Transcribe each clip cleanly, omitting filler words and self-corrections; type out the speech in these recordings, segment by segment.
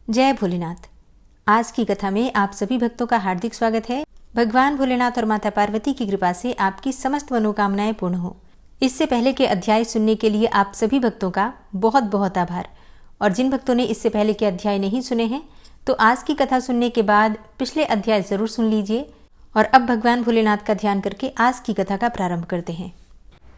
जय भोलेनाथ। आज की कथा में आप सभी भक्तों का हार्दिक स्वागत है। भगवान भोलेनाथ और माता पार्वती की कृपा से आपकी समस्त मनोकामनाएं पूर्ण हो। इससे पहले के अध्याय सुनने के लिए आप सभी भक्तों का बहुत बहुत आभार। और जिन भक्तों ने इससे पहले के अध्याय नहीं सुने हैं तो आज की कथा सुनने के बाद पिछले अध्याय जरूर सुन लीजिए। और अब भगवान भोलेनाथ का ध्यान करके आज की कथा का प्रारंभ करते हैं।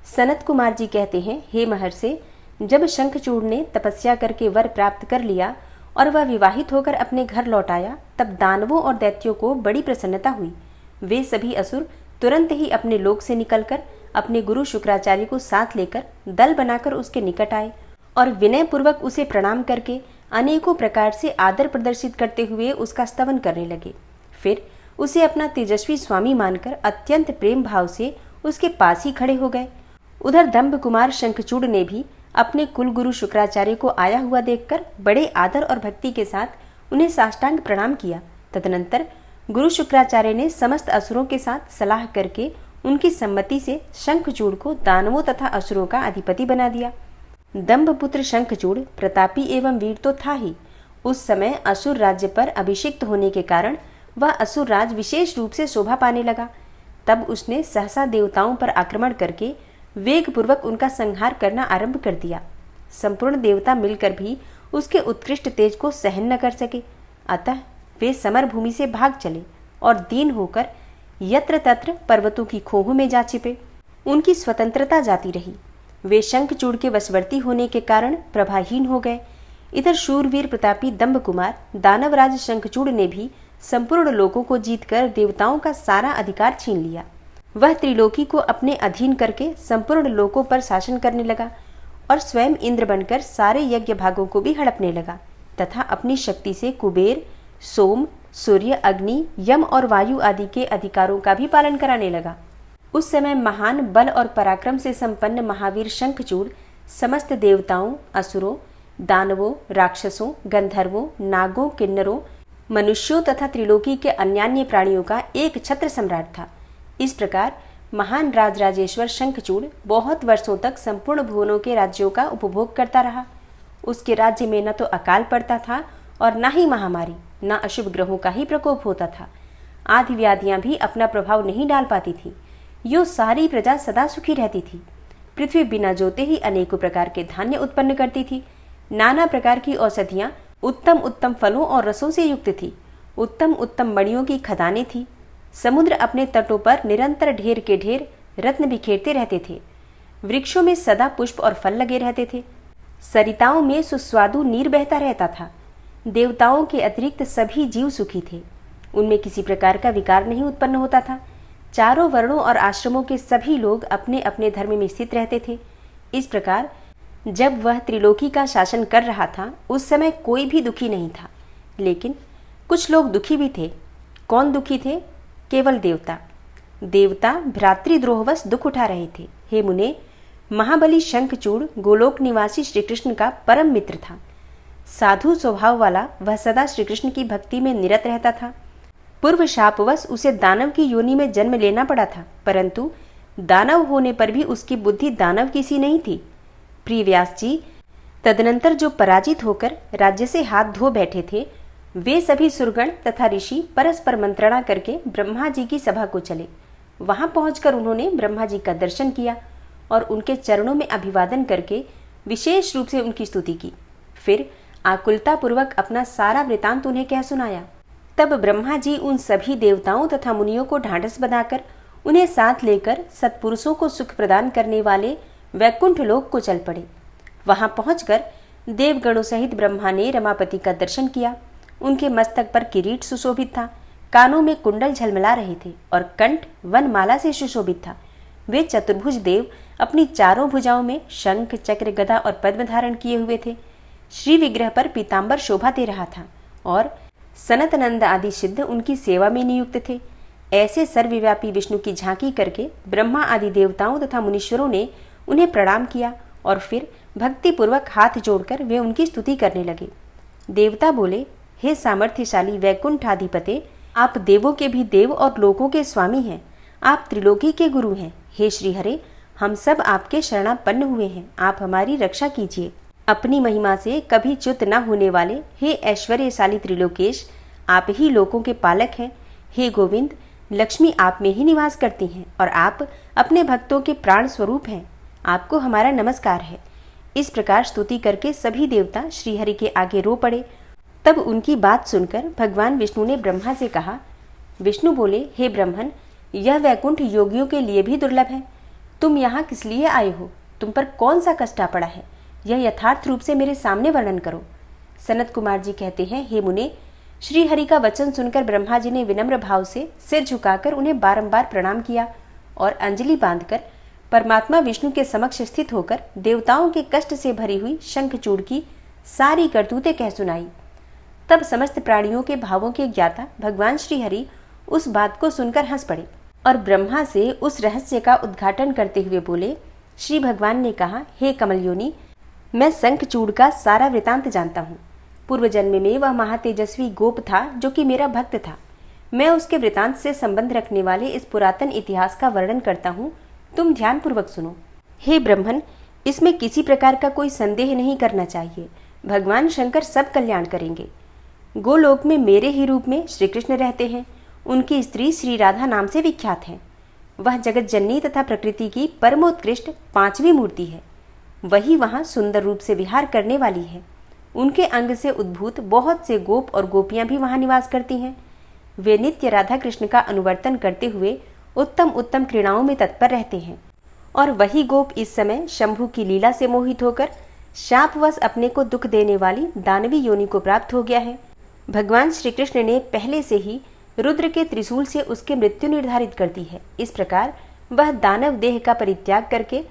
सनत कुमार जी कहते हैं, हे महर्षि, जब शंखचूड़ ने तपस्या करके वर प्राप्त कर लिया और वह विवाहित होकर अपने घर लौट आया, तब दानवों और दैत्यों को बड़ी प्रसन्नता हुई। वे सभी असुर तुरंत ही अपने लोक से निकलकर अपने गुरु शुक्राचार्य को साथ लेकर दल बनाकर उसके निकट आए और विनय पूर्वक उसे प्रणाम करके अनेकों प्रकार से आदर प्रदर्शित करते हुए उसका स्तवन करने लगे। फिर उसे अपना तेजस्वी स्वामी मानकर अत्यंत प्रेम भाव से उसके पास ही खड़े हो गए। उधर दंभ कुमार शंखचूड़ ने भी अपने कुल गुरु शुक्राचार्य को आया हुआ देखकर बड़े आदर और भक्ति के साथ उन्हें साष्टांग प्रणाम किया। तदनंतर गुरु शुक्राचार्य ने समस्त असुरों के साथ सलाह करके उनकी सम्मति से शंखचूड़ को दानवों तथा असुरों का अधिपति बना दिया। दंभपुत्र शंखचूड़ प्रतापी एवं वीर तो था ही, उस समय असुर राज्य पर अभिषिक्त होने के कारण वह असुर राज विशेष रूप से शोभा पाने लगा। तब उसने सहसा देवताओं पर आक्रमण करके वेग पूर्वक उनका संहार करना आरंभ कर दिया। संपूर्ण देवता मिलकर भी उसके उत्कृष्ट तेज को सहन न कर सके, अतः वे समर भूमि से भाग चले और दीन होकर यत्र तत्र पर्वतों की खोहों में जा छिपे। उनकी स्वतंत्रता जाती रही। वे शंखचूड़ के वशवर्ती होने के कारण प्रभाहीन हो गए। इधर शूरवीर प्रतापी दंभ कुमार दानवराज शंखचूड़ ने भी संपूर्ण लोकों को जीतकर देवताओं का सारा अधिकार छीन लिया। वह त्रिलोकी को अपने अधीन करके संपूर्ण लोकों पर शासन करने लगा और स्वयं इंद्र बनकर सारे यज्ञ भागों को भी हड़पने लगा तथा अपनी शक्ति से कुबेर, सोम, सूर्य, अग्नि, यम और वायु आदि के अधिकारों का भी पालन कराने लगा। उस समय महान बल और पराक्रम से संपन्न महावीर शंखचूड़ समस्त देवताओं, असुरों, दानवों, राक्षसों, गंधर्वों, नागों, किन्नरों, मनुष्यों तथा त्रिलोकी के अन्यान्य प्राणियों का एक छत्र सम्राट था। इस प्रकार महान राजराजेश्वर शंखचूड़ बहुत वर्षों तक संपूर्ण भुवनों के राज्यों का उपभोग करता रहा। उसके राज्य में न तो अकाल पड़ता था और न ही महामारी, न अशुभ ग्रहों का ही प्रकोप होता था। आदि व्याधियां भी अपना प्रभाव नहीं डाल पाती थी। यो सारी प्रजा सदा सुखी रहती थी। पृथ्वी बिना जोते ही अनेकों प्रकार के धान्य उत्पन्न करती थी। नाना प्रकार की औषधियां उत्तम उत्तम फलों और रसों से युक्त थी। उत्तम उत्तम मणियों की खदानें थी। समुद्र अपने तटों पर निरंतर ढेर के ढेर रत्न बिखेरते रहते थे। वृक्षों में सदा पुष्प और फल लगे रहते थे। सरिताओं में सुस्वादु नीर बहता रहता था। देवताओं के अतिरिक्त सभी जीव सुखी थे। उनमें किसी प्रकार का विकार नहीं उत्पन्न होता था। चारों वर्णों और आश्रमों के सभी लोग अपने अपने धर्म में स्थित रहते थे। इस प्रकार जब वह त्रिलोकी का शासन कर रहा था, उस समय कोई भी दुखी नहीं था। लेकिन कुछ लोग दुखी भी थे। कौन दुखी थे? केवल देवता। देवता भ्रातृद्रोहवश दुख उठा रहे थे। हे मुने, महाबली शंखचूड़ गोलोक निवासी श्री कृष्ण का परम मित्र था। साधु स्वभाव वाला वह सदा श्री कृष्ण की भक्ति में निरत रहता था। पूर्व शापवश उसे दानव की योनि में जन्म लेना पड़ा था, परंतु दानव होने पर भी उसकी बुद्धि दानव की सी नहीं थी। प्रिय व्यास जी, तदनंतर जो पराजित होकर राज्य से हाथ धो बैठे थे, वे सभी सुरगण तथा ऋषि परस्पर मंत्रणा करके ब्रह्मा जी की सभा को चले। वहां पहुंचकर उन्होंने ब्रह्मा जी का दर्शन किया और उनके चरणों में अभिवादन करके विशेष रूप से उनकी स्तुति की। फिर आकुलता पूर्वक अपना सारा वृतांत उन्हें कह सुनाया। तब ब्रह्मा जी उन सभी देवताओं तथा मुनियों को ढांढस बनाकर उन्हें साथ लेकर सत्पुरुषों को सुख प्रदान करने वाले वैकुंठ लोक को चल पड़े। वहां पहुंचकर देवगणों सहित ब्रह्मा ने रमापति का दर्शन किया। उनके मस्तक पर किरीट सुशोभित था, कानों में कुंडल झलमला रहे थे और कंठ वनमाला से सुशोभित था। वे चतुर्भुज देव अपनी चारों भुजाओं में शंख, चक्र, गदा और पद्म धारण किए हुए थे। श्री विग्रह पर पीतांबर शोभा दे रहा था और सनतनंद आदि सिद्ध उनकी सेवा में नियुक्त थे। ऐसे सर्वव्यापी विष्णु की झांकी करके ब्रह्मा आदि देवताओं तथा मुनीश्वरों ने उन्हें प्रणाम किया और फिर भक्ति पूर्वक हाथ जोड़कर वे उनकी स्तुति करने लगे। देवता बोले, हे सामर्थ्यशाली वैकुंठाधिपते, आप देवों के भी देव और लोकों के स्वामी हैं। आप त्रिलोकी के गुरु हैं। हे श्री हरे, हम सब आपके शरणापन्न हुए हैं। आप हमारी रक्षा कीजिए। अपनी महिमा से कभी च्युत न होने वाले हे ऐश्वर्यशाली त्रिलोकेश, आप ही लोकों के पालक हैं। हे गोविंद, लक्ष्मी आप में ही निवास करती हैं और आप अपने भक्तों के प्राण स्वरूप हैं। आपको हमारा नमस्कार है। इस प्रकार स्तुति करके सभी देवता श्रीहरि के आगे रो पड़े। तब उनकी बात सुनकर भगवान विष्णु ने ब्रह्मा से कहा। विष्णु बोले, हे ब्रह्मन, यह वैकुंठ योगियों के लिए भी दुर्लभ है। तुम यहाँ किस लिए आए हो? तुम पर कौन सा कष्ट आ पड़ा है? यह यथार्थ रूप से मेरे सामने वर्णन करो। सनत कुमार जी कहते हैं, हे मुने, श्री हरि का वचन सुनकर ब्रह्मा जी ने विनम्र भाव से सिर झुकाकर उन्हें बारंबार प्रणाम किया और अंजलि बांधकर परमात्मा विष्णु के समक्ष स्थित होकर देवताओं के कष्ट से भरी हुई शंखचूड़ की सारी करतूतें कह सुनाई। तब समस्त प्राणियों के भावों के ज्ञाता भगवान श्री हरि उस बात को सुनकर हंस पड़े और ब्रह्मा से उस रहस्य का उद्घाटन करते हुए बोले। श्री भगवान ने कहा, हे कमल योनि, मैं शंखचूड़ का सारा वृतांत जानता हूँ। पूर्व जन्म में वह महातेजस्वी गोप था जो कि मेरा भक्त था। मैं उसके वृतांत से संबंध रखने वाले इस पुरातन इतिहास का वर्णन करता हूँ, तुम ध्यानपूर्वक सुनो। हे ब्रह्मन, इसमें किसी प्रकार का कोई संदेह नहीं करना चाहिए। भगवान शंकर सब कल्याण करेंगे। गोलोक में मेरे ही रूप में श्री कृष्ण रहते हैं। उनकी स्त्री श्री राधा नाम से विख्यात है। वह जगत जननी तथा प्रकृति की परमोत्कृष्ट 5वीं मूर्ति है। वही वहाँ सुंदर रूप से विहार करने वाली है। उनके अंग से उद्भूत बहुत से गोप और गोपियां भी वहाँ निवास करती हैं। वे नित्य राधा कृष्ण का अनुवर्तन करते हुए उत्तम उत्तम क्रीड़ाओं में तत्पर रहते हैं। और वही गोप इस समय शंभु की लीला से मोहित होकर शापवश अपने को दुख देने वाली दानवी योनि को प्राप्त हो गया है। भगवान श्री कृष्ण ने पहले से ही रुद्र के त्रिशूल से उसकी मृत्यु निर्धारित कर दी है। इस प्रकार वह दानव देह का परित्याग करके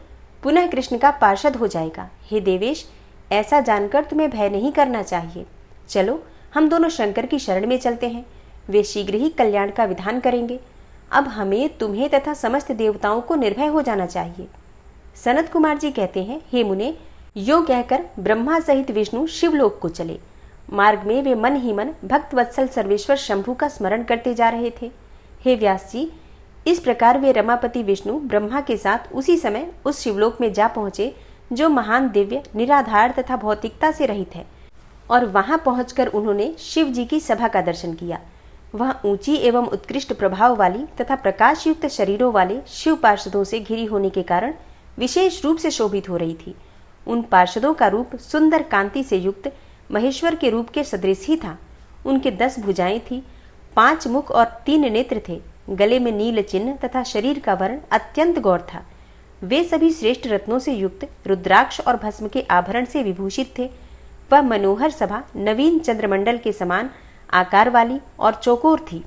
पुनः कृष्ण का पार्षद हो जाएगा। हे देवेश, ऐसा जानकर तुम्हें भय नहीं करना चाहिए। चलो, हम दोनों शंकर की शरण में चलते हैं। वे शीघ्र ही कल्याण का विधान करेंगे। अब हमें, तुम्हें तथा समस्त देवताओं को निर्भय हो जाना चाहिए। सनत कुमार जी कहते हैं, हे मुने, यो कहकर ब्रह्मा सहित विष्णु शिवलोक को चले। मार्ग में वे मन ही मन भक्त वत्सल सर्वेश्वर शंभु का स्मरण करते जा रहे थे। हे व्यास जी, इस प्रकार वे रमापति विष्णु ब्रह्मा के साथ उसी समय उस शिवलोक में जा पहुंचे जो महान दिव्य, निराधार तथा भौतिकता से रहित है। और वहां पहुंचकर उन्होंने शिव जी की सभा का दर्शन किया। वह ऊंची एवं उत्कृष्ट प्रभाव वाली तथा प्रकाशयुक्त शरीरों वाले शिव पार्षदों से घिरी होने के कारण विशेष रूप से शोभित हो रही थी। उन पार्षदों का रूप सुंदर कांति से युक्त महेश्वर के रूप के सदृश ही था। उनके 10 भुजाएं थी, 5 मुख और 3 नेत्र थे। गले में नील चिन्ह तथा शरीर का वर्ण अत्यंत गौर था। वे सभी श्रेष्ठ रत्नों से युक्त रुद्राक्ष और भस्म के आभरण से विभूषित थे। वह मनोहर सभा नवीन चंद्रमंडल के समान आकार वाली और चौकोर थी।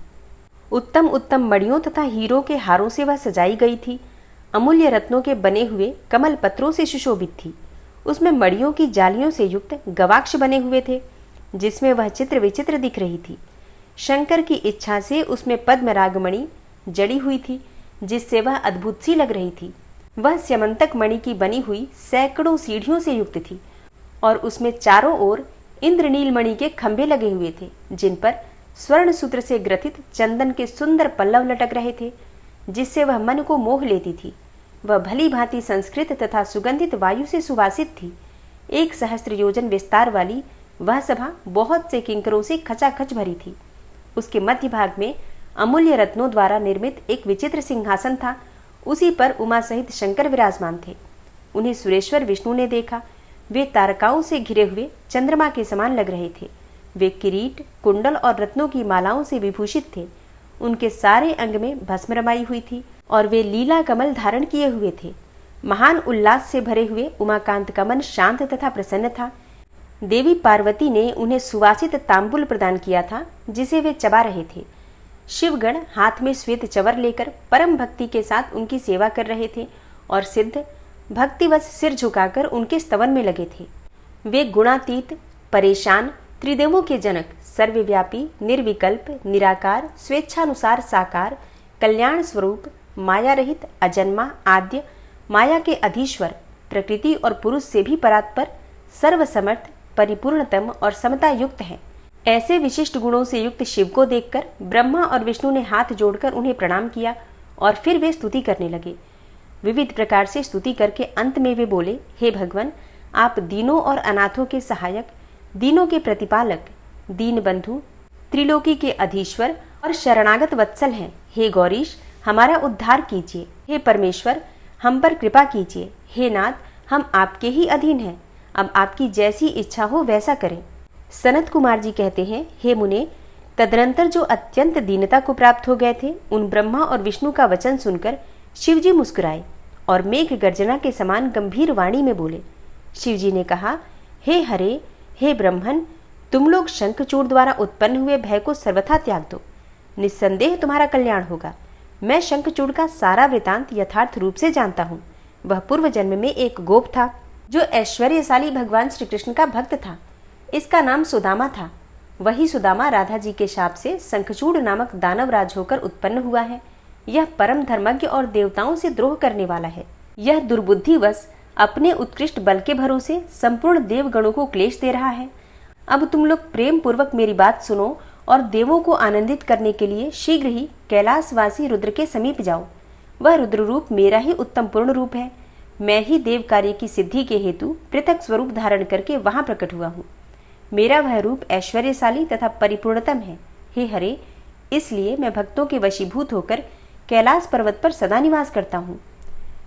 उत्तम उत्तम मणियों तथा हीरों के हारों से वह सजाई गई थी। अमूल्य रत्नों के बने हुए कमल पत्रों से सुशोभित थी। उसमें मणियों की जालियों से युक्त गवाक्ष बने हुए थे, जिसमें वह चित्र विचित्र दिख रही थी। शंकर की इच्छा से उसमें पद्मरागमणि जड़ी हुई थी, जिससे वह अद्भुत सी लग रही थी। वह स्यमंतक मणि की बनी हुई सैकड़ों सीढ़ियों से युक्त थी और उसमें चारों ओर इंद्रनील मणि के खंभे लगे हुए थे, जिन पर स्वर्ण सूत्र से ग्रथित चंदन के सुंदर पल्लव लटक रहे थे, जिससे वह मन को मोह लेती थी। वह भली भांति संस्कृत तथा सुगंधित वायु से सुवासित थी। 1 सहस्त्र योजन विस्तार वाली वह सभा बहुत से किंकरों से खचाखच भरी थी। उसके मध्य भाग में अमूल्य रत्नों द्वारा निर्मित एक विचित्र सिंहासन था। उसी पर उमा सहित शंकर विराजमान थे। उन्हें सुरेश्वर विष्णु ने देखा। वे तारकाओं से घिरे हुए चंद्रमा के समान लग रहे थे। वे किरीट, कुंडल और रत्नों की मालाओं से विभूषित थे। उनके सारे अंग में भस्म रमाई हुई थी और वे लीला कमल धारण किए हुए थे। महान उल्लास से भरे हुए उमाकांत का मन शांत तथा प्रसन्न था। देवी पार्वती ने उन्हें सुवासित तांबुल प्रदान किया था, जिसे वे चबा रहे थे। शिवगण हाथ में श्वेत चवर लेकर परम भक्ति के साथ उनकी सेवा कर रहे थे और सिद्ध भक्तिवश सिर झुकाकर उनके स्तवन में लगे थे। वे गुणातीत, परेशान, त्रिदेवों के जनक, सर्वव्यापी, निर्विकल्प, निराकार, स्वेच्छानुसार साकार, कल्याण स्वरूप, माया रहित, अजन्मा, आद्य, माया के अधीश्वर, प्रकृति और पुरुष से भी परात्पर, सर्वसमर्थ, परिपूर्णतम और समता युक्त है। ऐसे विशिष्ट गुणों से युक्त शिव को देखकर ब्रह्मा और विष्णु ने हाथ जोड़कर उन्हें प्रणाम किया और फिर वे स्तुति करने लगे। विविध प्रकार से स्तुति करके अंत में वे बोले, हे भगवान, आप दीनों और अनाथों के सहायक, दीनों के प्रतिपालक, दीन बंधु, त्रिलोकी के अधीश्वर और शरणागत वत्सल हैं। हे गौरीश, हमारा उद्धार कीजिए। हे परमेश्वर, हम पर कृपा कीजिए। हे नाथ, हम आपके ही अधीन हैं। अब आपकी जैसी इच्छा हो वैसा करें। सनत कुमार जी कहते हैं, हे मुने, तदनंतर जो अत्यंत दीनता को प्राप्त हो गए थे, उन ब्रह्मा और विष्णु का वचन सुनकर शिवजी मुस्कुराए और मेघ गर्जना के समान गंभीर वाणी में बोले। शिवजी ने कहा, हे हरे, हे ब्रह्मन, तुम लोग शंखचूड़ द्वारा उत्पन्न हुए भय को सर्वथा त्याग दो। निस्संदेह तुम्हारा कल्याण होगा। मैं शंखचूड़ का सारा वृतांत यथार्थ रूप से जानता हूँ। वह पूर्व जन्म में एक गोप था जो ऐश्वर्यशाली भगवान श्री कृष्ण का भक्त था। इसका नाम सुदामा था। वही सुदामा राधा जी के शाप से शंखचूड़ नामक दानवराज होकर उत्पन्न हुआ है। यह परम धर्मज्ञ और देवताओं से द्रोह करने वाला है। यह दुर्बुद्धिवश अपने उत्कृष्ट बल के भरोसे संपूर्ण देवगणों को क्लेश दे रहा है। अब तुम लोग प्रेम पूर्वक मेरी बात सुनो और देवों को आनंदित करने के लिए शीघ्र ही कैलाशवासी रुद्र के समीप जाओ। वह रुद्र रूप मेरा ही उत्तम पूर्ण रूप है। मैं ही देव कार्य की सिद्धि के हेतु पृथक स्वरूप धारण करके वहां प्रकट हुआ हूँ। मेरा वह रूप ऐश्वर्यशाली तथा परिपूर्णतम है। हे हरे, इसलिए मैं भक्तों के वशीभूत होकर कैलाश पर्वत पर सदा निवास करता हूँ।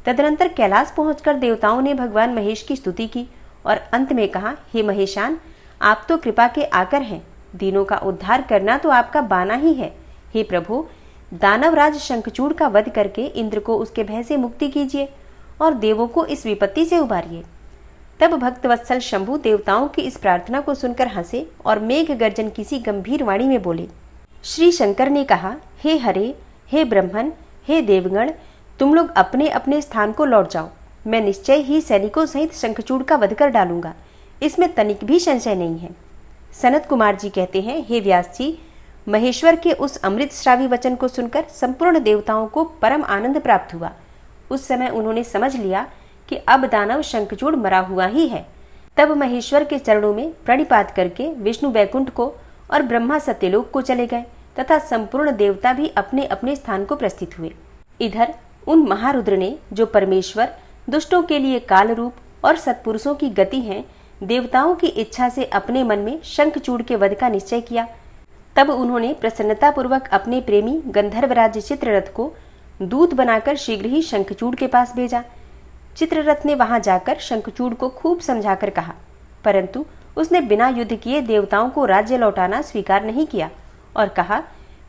तदनंतर कैलाश पहुंचकर देवताओं ने भगवान महेश की स्तुति की और अंत में कहा, हे महेशान, आप तो कृपा के आकर हैं। दीनों का उद्धार करना तो आपका बाना ही है। हे प्रभु, दानवराज शंखचूड़ का वध करके इंद्र को उसके भय से मुक्ति कीजिए और देवों को इस विपत्ति से उबारिए। तब भक्तवत्सल शंभु देवताओं की इस प्रार्थना को सुनकर हंसे और मेघ गर्जन किसी गंभीर वाणी में बोले। श्री शंकर ने कहा, हे हरे, हे ब्रह्मन, हे देवगण, तुम लोग अपने अपने स्थान को लौट जाओ। मैं निश्चय ही सैनिकों सहित शंखचूड़ का वध कर डालूंगा। इसमें तनिक भी संशय नहीं है। सनत कुमार जी कहते हैं, हे व्यास जी, महेश्वर के उस अमृत श्रावी वचन को सुनकर संपूर्ण देवताओं को परम आनंद प्राप्त हुआ। उस समय उन्होंने समझ लिया कि अब दानव शंखचूड़ मरा हुआ ही है। तब महेश्वर के चरणों में प्रणिपात करके विष्णु वैकुंठ को और ब्रह्मा सत्यलोक को चले गए तथा संपूर्ण देवता भी अपने अपने स्थान को प्रस्थित हुए। इधर उन महारुद्र ने, जो परमेश्वर, दुष्टों के लिए काल रूप और सत्पुरुषों की गति हैं, देवताओं की इच्छा से अपने मन में शंखचूड़ के वध का निश्चय किया। तब उन्होंने प्रसन्नतापूर्वक अपने प्रेमी गंधर्वराज चित्ररथ को दूत बनाकर शीघ्र ही शंखचूड़ के पास भेजा। चित्ररथ ने वहां जाकर शंखचूड़ को खूब समझाकर कहा, परंतु उसने बिना युद्ध किए देवताओं को राज्य लौटाना स्वीकार नहीं किया और कहा,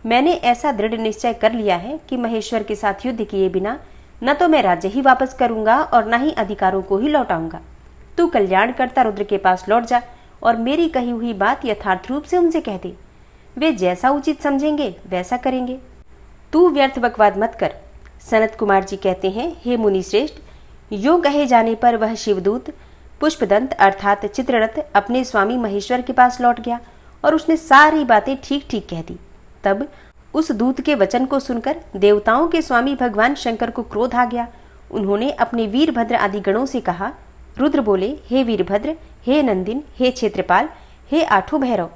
मैंने ऐसा दृढ़ निश्चय कर लिया है कि महेश्वर के साथ युद्ध किए बिना न तो मैं राज्य ही वापस करूंगा और न ही अधिकारों को ही लौटाऊंगा। तू कल्याणकर्ता रुद्र के पास लौट जा और मेरी कही हुई बात यथार्थ रूप से उनसे कह दे। वे जैसा उचित समझेंगे वैसा करेंगे। तू व्यर्थ बकवाद मत कर। सनत कुमार जी कहते हैं, हे मुनि श्रेष्ठ, यो कहे जाने पर वह शिवदूत पुष्पदंत अर्थात चित्ररथ अपने स्वामी महेश्वर के पास लौट गया और उसने सारी बातें ठीक ठीक कह दी। तब उस दूत के वचन को सुनकर देवताओं के स्वामी भगवान शंकर को क्रोध आ गया। उन्होंने अपने वीरभद्र आदि गणों से कहा। रुद्र बोले, हे वीरभद्र, हे नंदिन, हे क्षेत्रपाल, हे आठों भैरव,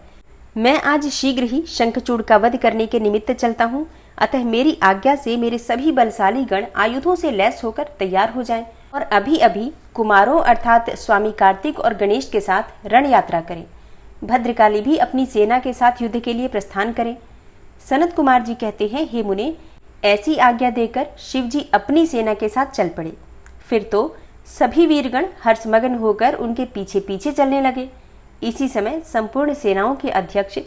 मैं आज शीघ्र ही शंखचूड़ का वध करने के निमित्त चलता हूँ। अतः मेरी आज्ञा से मेरे सभी बलशाली गण आयुधों से लैस होकर तैयार हो जाएं और अभी अभी कुमारों अर्थात स्वामी कार्तिक और गणेश के साथ रण यात्रा करें। भद्रकाली भी अपनी सेना के साथ युद्ध के लिए प्रस्थान करें। सनत कुमार जी कहते हैं, हे मुने, ऐसी आज्ञा देकर शिवजी अपनी सेना के साथ चल पड़े। फिर तो सभी वीरगण हर्षमग्न होकर उनके पीछे पीछे चलने लगे। इसी समय संपूर्ण सेनाओं के अध्यक्ष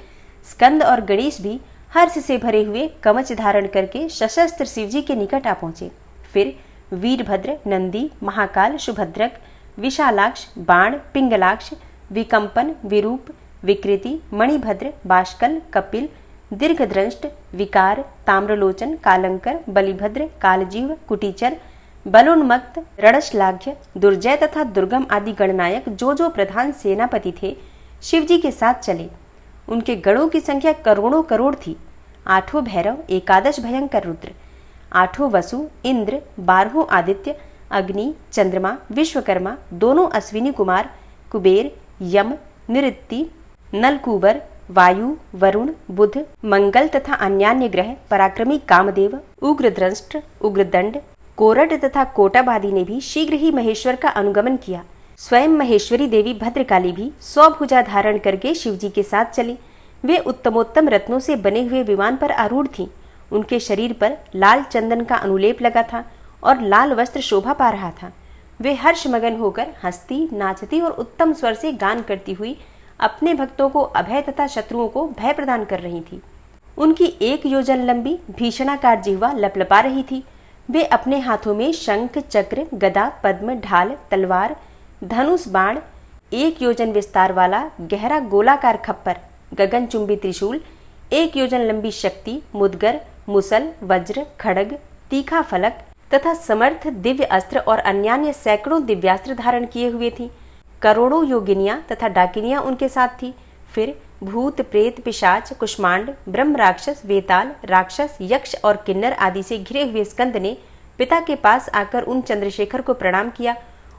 स्कंद और गणेश भी हर्ष से भरे हुए कवच धारण करके सशस्त्र शिवजी के निकट आ पहुंचे। फिर वीरभद्र, नंदी, महाकाल, सुभद्रक, विशालाक्ष, बाण, पिंगलाक्ष, विकंपन, विरूप, विकृति, मणिभद्र, बाष्कल, कपिल, दीर्घद्रष्ट, विकार, ताम्रलोचन, कालंकर, बलिभद्र, कालजीव, कुटीचर, बलोन्मत्त, रणश्लाघ्य, दुर्जय तथा दुर्गम आदि गणनायक जो प्रधान सेनापति थे, शिवजी के साथ चले। उनके गणों की संख्या करोड़ों करोड़ थी। आठों भैरव, एकादश भयंकर रुद्र, आठों वसु, इंद्र, 12 आदित्य, अग्नि, चंद्रमा, विश्वकर्मा, दोनों अश्विनी कुमार, कुबेर, यम, निऋत्ति, नलकूबर, वायु, वरुण, बुध, मंगल तथा अन्यान्य ग्रह, पराक्रमी कामदेव, उग्रद्रष्ट, उग्रदंड, कोरड तथा कोटब आदि ने भी शीघ्र ही महेश्वर का अनुगमन किया। स्वयं महेश्वरी देवी भद्रकाली भी 100 भुजा धारण करके शिवजी के साथ चली। वे उत्तमोत्तम रत्नों से बने हुए विमान पर आरूढ़ थीं। उनके शरीर पर लाल चंदन का अनुलेप लगा था और लाल वस्त्र शोभा पा रहा था। वे हर्षमगन होकर हंसती, नाचती और उत्तम स्वर से गान करती हुई अपने भक्तों को अभय तथा शत्रुओं को भय प्रदान कर रही थी। उनकी 1 योजन लंबी भीषणाकार जिह्वा लपलपा रही थी। वे अपने हाथों में शंख, चक्र, गदा, पद्म, ढाल, तलवार, धनुष, बाण, 1 योजन विस्तार वाला गहरा गोलाकार खप्पर, गगनचुंबी त्रिशूल, 1 योजन लंबी शक्ति, मुदगर, मुसल, वज्र, खड्ग, तीखा फलक तथा समर्थ दिव्य अस्त्र और अन्यान्य सैकड़ों दिव्यास्त्र धारण किए हुए थी। करोड़ों योगिनियां तथा डाकिनियां उनके साथ थी। फिर भूत, प्रेत, पिशाच, कुष्मांड, ब्रह्म राक्षस, वेताल, राक्षस, यक्ष और किन्नर आदि से घिरे हुए स्कंद ने पिता के पास आकर उन चंद्रशेखर को प्रणाम किया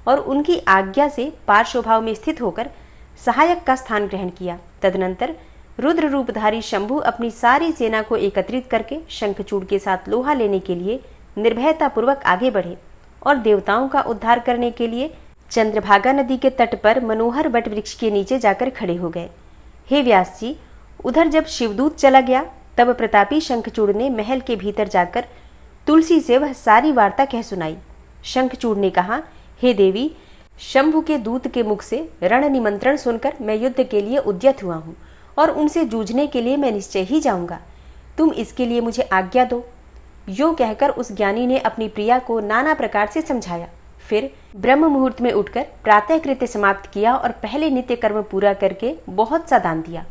और उनकी आज्ञा से पार्श्वभाव में स्थित होकर सहायक का स्थान ग्रहण किया। तदनंतर रुद्र रूपधारी शंभु अपनी सारी सेना को एकत्रित करके शंखचूड़ के साथ लोहा लेने के लिए निर्भयता पूर्वक आगे बढ़े और देवताओं का उद्धार करने के लिए चंद्रभागा नदी के तट पर मनोहर वट वृक्ष के नीचे जाकर खड़े हो गए। हे व्यास जी, उधर जब शिवदूत चला गया तब प्रतापी शंखचूड़ ने महल के भीतर जाकर तुलसी से वह सारी वार्ता कह सुनाई। शंखचूड़ ने कहा, हे देवी, शंभु के दूत के मुख से रण निमंत्रण सुनकर मैं युद्ध के लिए उद्यत हुआ हूँ और उनसे जूझने के लिए मैं निश्चय ही जाऊंगा। तुम इसके लिए मुझे आज्ञा दो। यो कहकर उस ज्ञानी ने अपनी प्रिया को नाना प्रकार से समझाया। फिर ब्रह्म मुहूर्त में उठकर प्रातः कृत्य समाप्त किया और पहले नित्य कर्म पूरा करके बहुत सा दान दिया।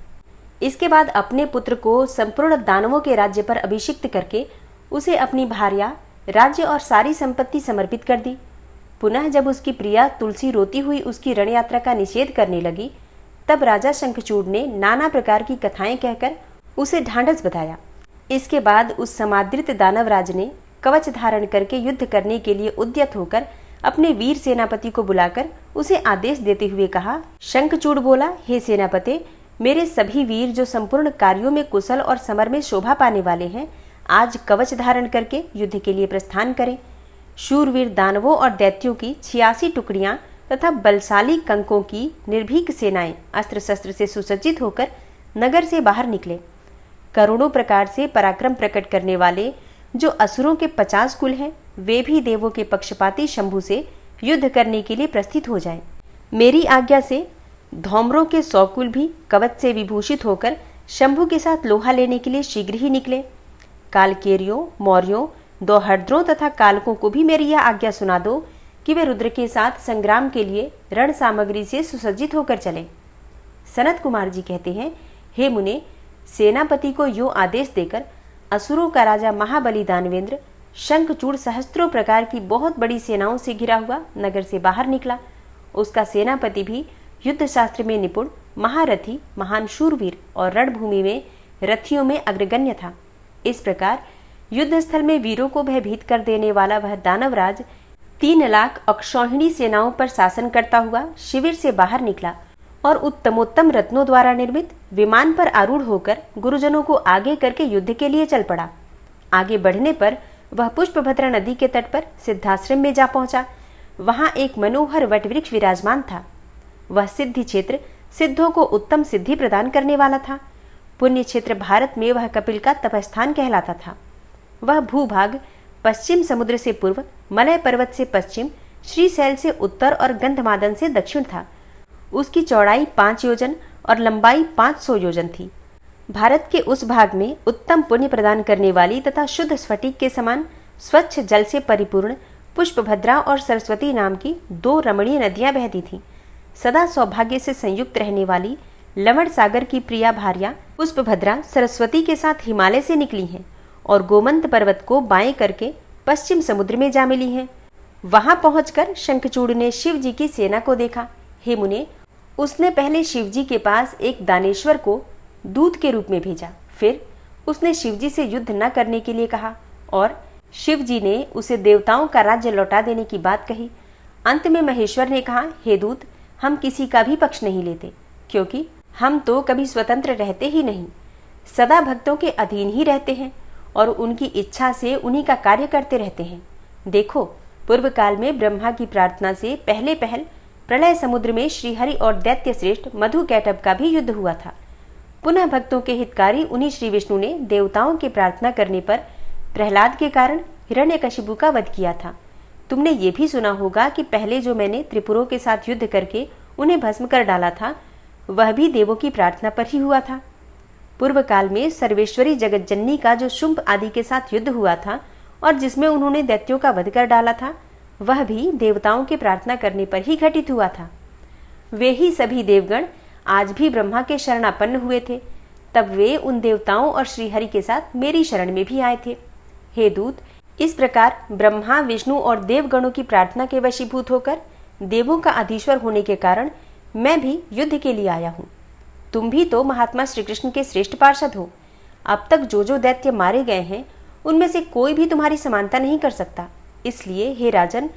इसके बाद अपने पुत्र को संपूर्ण दानवों के राज्य पर अभिषिक्त करके उसे अपनी भार्या, राज्य और सारी संपत्ति समर्पित कर दी। पुनः जब उसकी प्रिया तुलसी रोती हुई उसकी रण यात्रा का निषेध करने लगी तब राजा शंखचूड़ ने नाना प्रकार की कथाएं कहकर उसे ढांढस बधाया। इसके बाद उस समादृत दानवराज ने कवच धारण करके युद्ध करने के लिए उद्यत होकर अपने वीर सेनापति को बुलाकर उसे आदेश देते हुए कहा। शंखचूड़ बोला, हे सेनापति, मेरे सभी वीर जो संपूर्ण कार्यों में कुशल और समर में शोभा पाने वाले हैं, आज कवच धारण करके युद्ध के लिए प्रस्थान करें। शूरवीर दानवों और दैत्यों की 86 टुकड़ियां तथा बलशाली कंकों की निर्भीक सेनाएं अस्त्र शस्त्र से सुसज्जित होकर नगर से बाहर निकले। करोड़ों प्रकार से पराक्रम प्रकट करने वाले जो असुरों के 50 कुल हैं, वे भी देवों के पक्षपाती शंभु से युद्ध करने के लिए प्रस्थित हो जाएं। मेरी आज्ञा से धौम्रों के 100 कुल भी कवच से विभूषित होकर शंभु के साथ लोहा लेने के लिए शीघ्र ही निकले। कालकेरियों, मौर्यों, दोहर्द्रों तथा कालकों को भी मेरी यह आज्ञा सुना दो कि वे रुद्र के साथ संग्राम के लिए रण सामग्री से सुसज्जित होकर चले। सनत कुमार जी कहते हैं, हे मुने, सेनापति को यो आदेश देकर असुरों का राजा महाबली दानवेंद्र शंखचूड़ सहस्त्रों प्रकार की बहुत बड़ी सेनाओं से घिरा हुआ नगर से बाहर निकला। उसका सेनापति भी युद्ध शास्त्र में निपुण, महारथी, महान शूरवीर और रणभूमि में रथियों में अग्रगण्य था। इस प्रकार युद्ध स्थल में वीरों को भयभीत कर देने वाला वह दानवराज 3 लाख अक्षौहिणी सेनाओं पर शासन करता हुआ शिविर से बाहर निकला और उत्तमोत्तम रत्नों द्वारा निर्मित विमान पर आरूढ़ होकर गुरुजनों को आगे करके युद्ध के लिए चल पड़ा। आगे बढ़ने पर वह पुष्पभद्रा नदी के तट पर सिद्धाश्रम में जा पहुंचा। वहां एक मनोहर वटवृक्ष विराजमान था। वह सिद्धि क्षेत्र सिद्धों को उत्तम सिद्धि प्रदान करने वाला था। पुण्य क्षेत्र भारत में वह कपिल का तपस्थान कहलाता था। वह भूभाग पश्चिम समुद्र से पूर्व, मलय पर्वत से पश्चिम, श्रीशैल से उत्तर और गंधमादन से दक्षिण था। उसकी चौड़ाई 5 योजन और लंबाई 500 योजन थी। भारत के उस भाग में उत्तम पुण्य प्रदान करने वाली तथा शुद्ध स्फटिक के समान स्वच्छ जल से परिपूर्ण पुष्पभद्रा और सरस्वती नाम की 2 रमणीय नदियां बहती थीं। सदा सौभाग्य से संयुक्त रहने वाली लवण सागर की प्रिया भार्या पुष्पभद्रा सरस्वती के साथ हिमालय से निकली हैं और गोमंत पर्वत को बाएं करके पश्चिम समुद्र में जा मिली हैं। वहां पहुंचकर शंखचूड़ ने शिव जी की सेना को देखा। हे मुने, उसने पहले शिवजी के पास एक दानेश्वर को दूत के रूप में भेजा। फिर उसने शिवजी से युद्ध न करने के लिए कहा और शिवजी ने उसे देवताओं का राज्य लौटा देने की बात कही। अंत में महेश्वर ने कहा, हे दूत, हम किसी का भी पक्ष नहीं लेते, क्योंकि हम तो कभी स्वतंत्र रहते ही नहीं, सदा भक्तों के अधीन ही रहते हैं और उनकी इच्छा से उन्हीं का कार्य करते रहते हैं। देखो, पूर्व काल में ब्रह्मा की प्रार्थना से पहले पहल प्रलय समुद्र में श्रीहरि और दैत्य श्रेष्ठ मधु कैटभ का भी युद्ध हुआ था। पुनः भक्तों के हितकारी उन्हीं श्री विष्णु ने देवताओं की प्रार्थना करने पर प्रहलाद के कारण हिरण्यकशिपु का वध किया था। तुमने ये भी सुना होगा कि पहले जो मैंने त्रिपुरों के साथ युद्ध करके उन्हें भस्म कर डाला था, वह भी देवों की प्रार्थना पर ही हुआ था। पूर्व काल में सर्वेश्वरी जगतजननी का जो शुंभ आदि के साथ युद्ध हुआ था और जिसमें उन्होंने दैत्यों का वध कर डाला था, वह भी देवताओं की प्रार्थना करने पर ही घटित हुआ था। वे ही सभी देवगण आज भी ब्रह्मा के शरणापन्न हुए थे। तब वे उन देवताओं और श्रीहरि के साथ मेरी शरण में भी आए थे। हे दूत, इस प्रकार ब्रह्मा, विष्णु और देवगणों की प्रार्थना के वशीभूत होकर देवों का अधीश्वर होने के कारण मैं भी युद्ध के लिए आया हूँ। तुम भी तो महात्मा श्री कृष्ण के श्रेष्ठ पार्षद हो। अब तक जो दैत्य मारे गए हैं, उनमें से कोई भी तुम्हारी समानता नहीं कर सकता। इसलिए हे राजन,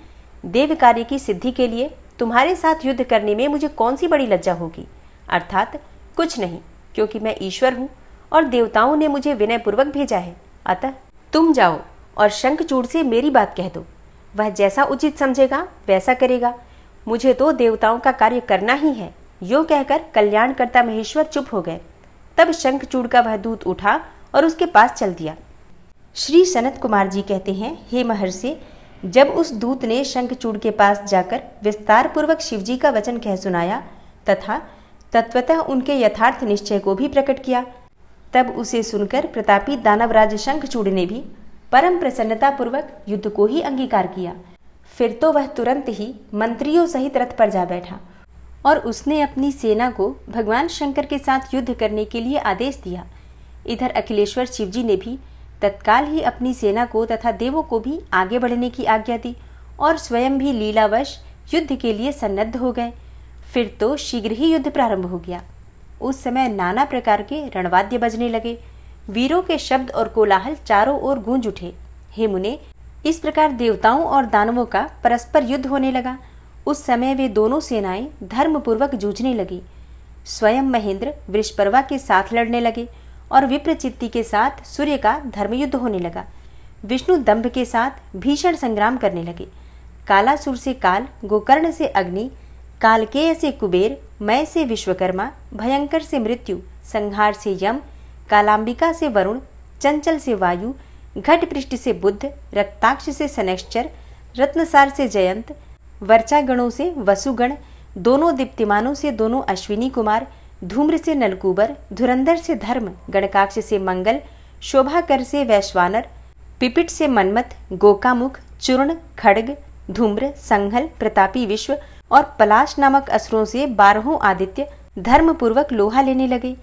देव कार्य की सिद्धि के लिए तुम्हारे साथ युद्ध करने में मुझे कौन सी बड़ी लज्जा होगी? अर्थात कुछ नहीं, क्योंकि मैं ईश्वर हूँ और देवताओं ने मुझे विनय पूर्वक भेजा है। अतः तुम जाओ और शंखचूड़ से मेरी बात कह दो। वह जैसा उचित समझेगा वैसा करेगा। मुझे तो देवताओं का कार्य करना ही है। यो कहकर कल्याणकर्ता महेश्वर चुप हो गए। तब शंखचूड़ का वह दूत उठा और उसके पास चल दिया। श्री सनत कुमार जी कहते हैं, हे महर्षि, जब उस दूत ने शंखचूड़ के पास जाकर विस्तार पूर्वक शिवजी का वचन कह सुनाया तथा तत्वतः उनके यथार्थ निश्चय को भी प्रकट किया, तब उसे सुनकर प्रतापी दानवराज शंखचूड़ ने भी परम प्रसन्नता पूर्वक युद्ध को ही अंगीकार किया। फिर तो वह तुरंत ही मंत्रियों सहित रथ पर जा बैठा और उसने अपनी सेना को भगवान शंकर के साथ युद्ध करने के लिए आदेश दिया। इधर अखिलेश्वर शिवजी ने भी तत्काल ही अपनी सेना को तथा देवों को भी आगे बढ़ने की आज्ञा दी और स्वयं भी लीलावश युद्ध के लिए सन्नद्ध हो गए। फिर तो शीघ्र ही युद्ध प्रारंभ हो गया। उस समय नाना प्रकार के रणवाद्य बजने लगे। वीरों के शब्द और कोलाहल चारों ओर गूंज उठे। हे मुने, इस प्रकार देवताओं और दानवों का परस्पर युद्ध होने लगा। उस समय वे दोनों सेनाएं धर्मपूर्वक जूझने लगी। स्वयं महेंद्र वृषपर्वा के साथ लड़ने लगे और विप्रचित्ति के साथ सूर्य का धर्मयुद्ध होने लगा। विष्णु दंभ के साथ भीषण संग्राम करने लगे। कालासुर से काल, गोकर्ण से अग्नि, कालकेय से कुबेर, मय से विश्वकर्मा, भयंकर से मृत्यु, संहार से यम, कालांबिका से वरुण, चंचल से वायु, घटपृष्ठ से बुद्ध, रक्ताक्ष से सनैश्चर, रत्नसार से जयंत, वर्चागणों से वसुगण, दोनों दीप्तिमानों से दोनों अश्विनी कुमार, धूम्र से नलकूबर, धुरंधर से धर्म, गणकाक्ष से मंगल, शोभाकर से वैश्वानर, पिपिट से मनमथ, गोकामुख, चूर्ण, खड्ग, धूम्र, संघल, प्रतापी विश्व और पलाश नामक असुरों से 12 आदित्य धर्मपूर्वक लोहा लेने लगे।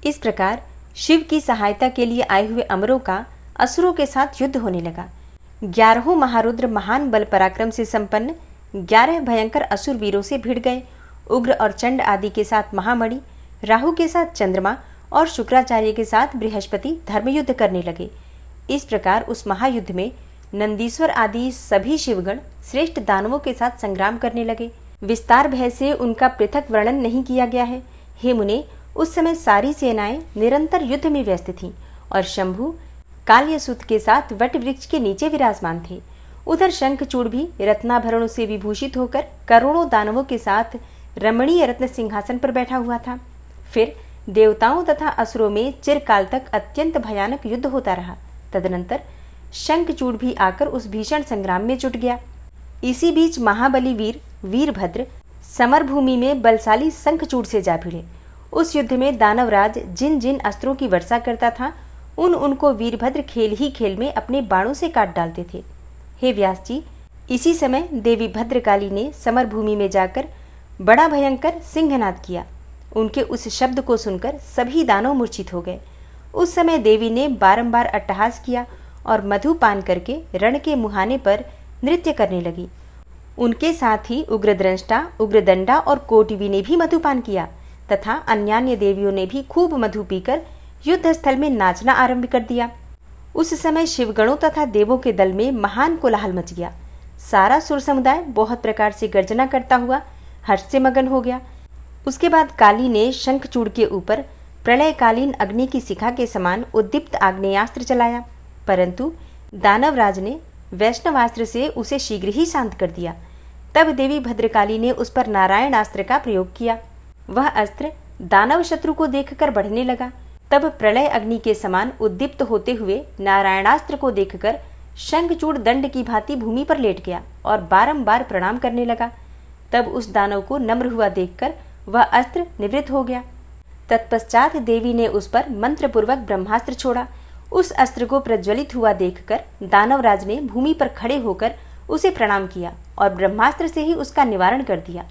इस प्रकार शिव की सहायता के लिए आए हुए अमरों का असुरों के साथ युद्ध होने लगा। 11 महारुद्र महान बल पराक्रम से संपन्न 11 भयंकर असुर वीरों से भिड़ गए। उग्र और चंड आदि के साथ महामणि, राहु के साथ चंद्रमा और शुक्राचार्य के साथ बृहस्पति धर्मयुद्ध करने लगे। इस प्रकार उस महायुद्ध में नंदीश्वर आदि सभी शिवगण श्रेष्ठ दानवों के साथ संग्राम करने लगे। विस्तार भय से उनका पृथक वर्णन नहीं किया गया है। हे मुने, उस समय सारी सेनाएं निरंतर युद्ध में व्यस्त थीं और शंभु काल्यसुत के साथ वट वृक्ष के नीचे विराजमान थे। उधर शंखचूड़ भी रत्नाभरणों से विभूषित होकर करोड़ों दानवों के साथ रमणीय रत्न सिंहासन पर बैठा हुआ था। फिर देवताओं तथा असुरों में चिरकाल तक अत्यंत भयानक युद्ध होता रहा। तदनंतर शंखचूड़ भी आकर उस भीषण संग्राम में जुट गया। इसी बीच महाबली वीर वीरभद्र समरभूमि में बलशाली शंखचूड़ से जा भिड़े। उस युद्ध में दानवराज जिन जिन अस्त्रों की वर्षा करता था, उनको वीरभद्र खेल ही खेल में अपने बाणों से काट डालते थे। हे व्यास जी, इसी समय देवी भद्रकाली ने समरभूमि में जाकर बड़ा भयंकर सिंहनाद किया। उनके उस शब्द को सुनकर सभी दानव मूर्छित हो गए। उस समय देवी ने बारंबार अट्टहास किया और मधुपान करके रण के मुहाने पर नृत्य करने लगी। उनके साथ ही उग्रद्रष्टा, उग्रदंडा और कोटिवी ने भी मधुपान किया तथा अन्यान्य देवियों ने भी खूब मधु पीकर युद्ध स्थल में नाचना आरंभ कर दिया। उस समय शिवगणों तथा देवों के दल में महान कोलाहल मच गया। सारा सुर समुदाय बहुत प्रकार से गर्जना करता हुआ हर्ष से मगन हो गया। उसके बाद काली ने शंखचूड़ के ऊपर प्रलयकालीन अग्नि की शिखा के समान उद्दीप्त आग्नेयास्त्र चलाया, परंतु दानवराज ने वैष्णवास्त्र से उसे शीघ्र ही शांत कर दिया। तब देवी भद्रकाली ने उस पर नारायणास्त्र का प्रयोग किया। वह अस्त्र दानव शत्रु को देखकर बढ़ने लगा। तब प्रलय अग्नि के समान उद्दीप्त होते हुए नारायणास्त्र को देखकर शंखचूड़ दंड की भांति भूमि पर लेट गया और बारंबार प्रणाम करने लगा। तब उस दानव को नम्र हुआ देखकर वह अस्त्र निवृत्त हो गया। तत्पश्चात देवी ने उस पर मंत्रपूर्वक ब्रह्मास्त्र छोड़ा। उस अस्त्र को प्रज्वलित हुआ देखकर दानवराज ने भूमि पर खड़े होकर उसे प्रणाम किया और ब्रह्मास्त्र से ही उसका निवारण कर दिया।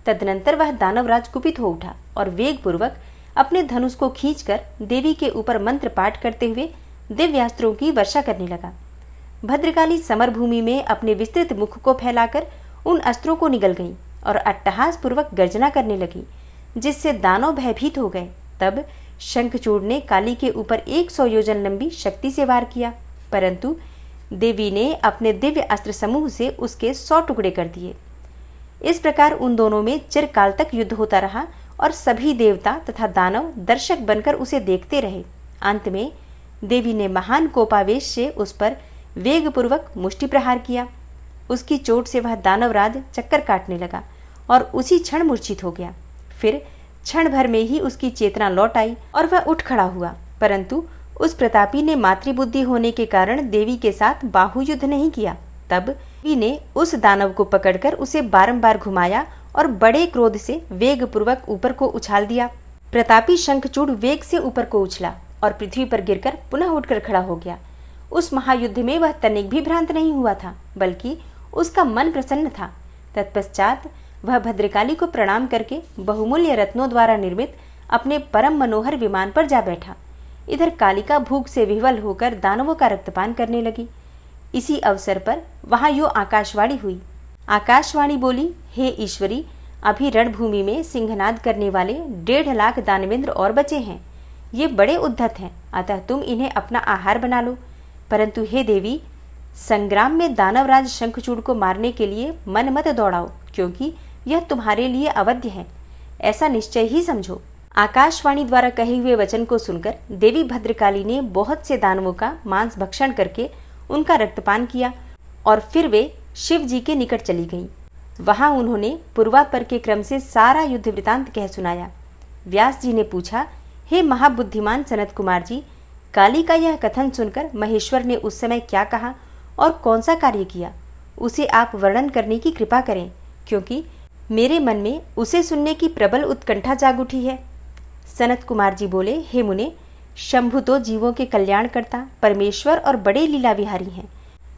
तदनंतर वह दानवराज कुपित हो उठा और वेगपूर्वक अपने धनुष को खींचकर देवी के ऊपर मंत्र पाठ करते हुए दिव्यास्त्रों की वर्षा करने लगा। भद्रकाली समरभूमि में अपने विस्तृत मुख को फैलाकर उन अस्त्रों को निगल गई और अट्टहास पूर्वक गर्जना करने लगी, जिससे दानव भयभीत हो गए। तब शंखचूड़ ने काली के ऊपर 100 योजन लंबी शक्ति से वार किया, परंतु देवी ने अपने दिव्य अस्त्र समूह से उसके 100 टुकड़े कर दिए। इस प्रकार उन दोनों में चिरकाल तक युद्ध होता रहा और सभी देवता तथा दानव दर्शक बनकर उसे देखते रहे। अंत में देवी ने महान कोपावेश से उस पर वेगपूर्वक मुष्टि प्रहार किया। उसकी चोट से वह दानवराज चक्कर काटने लगा और उसी क्षण मूर्छित हो गया। फिर क्षण भर में ही उसकी चेतना लौट आई और वह उठ खड़ा हुआ, परंतु उस प्रतापी ने मातृबुद्धि होने के कारण देवी के साथ बाहुयुद्ध नहीं किया। तब देवी ने उस दानव को पकड़कर उसे बारंबार घुमाया और बड़े क्रोध से वेगपूर्वक ऊपर को उछाल दिया। प्रतापी शंखचूड़ वेग से ऊपर को उछला और पृथ्वी पर गिरकर पुनः उठकर खड़ा हो गया। उस महायुद्ध में वह तनिक भी भ्रांत नहीं हुआ था, बल्कि उसका मन प्रसन्न था। तत्पश्चात वह भद्रकाली को प्रणाम करके बहुमूल्य रत्नों द्वारा निर्मित अपने परम मनोहर विमान पर जा बैठा। इधर कालिका भूख से विह्वल होकर दानवों का रक्तपान करने लगी। इसी अवसर पर वहां यो आकाशवाणी हुई। आकाशवाणी बोली, हे ईश्वरी, अभी रणभूमि में सिंहनाद करने वाले 1.5 लाख दानवेंद्र और बचे हैं। ये बड़े उद्धत हैं, अतः तुम इन्हें अपना आहार बना लो। परंतु हे देवी, संग्राम में दानवराज शंखचूड़ को मारने के लिए मन मत दौड़ाओ, क्योंकि यह तुम्हारे लिए अवध्य है, ऐसा निश्चय ही समझो। आकाशवाणी द्वारा कहे हुए वचन को सुनकर देवी भद्रकाली ने बहुत से दानवों का मांस भक्षण करके उनका रक्तपान किया और फिर वे शिव जी के निकट चली गईं। वहां उन्होंने पूर्वापर के क्रम से सारा युद्ध वृतांत कह सुनाया। व्यास जी ने पूछा, हे महाबुद्धिमान सनत कुमार जी, काली का यह कथन सुनकर महेश्वर ने उस समय क्या कहा और कौन सा कार्य किया, उसे आप वर्णन करने की कृपा करें, क्योंकि मेरे मन में उसे सुनने की प्रबल उत्कंठा जाग उठी है। सनत कुमार जी बोले, हे मुने, शंभु तो जीवों के कल्याणकर्ता परमेश्वर और बड़े लीला विहारी हैं।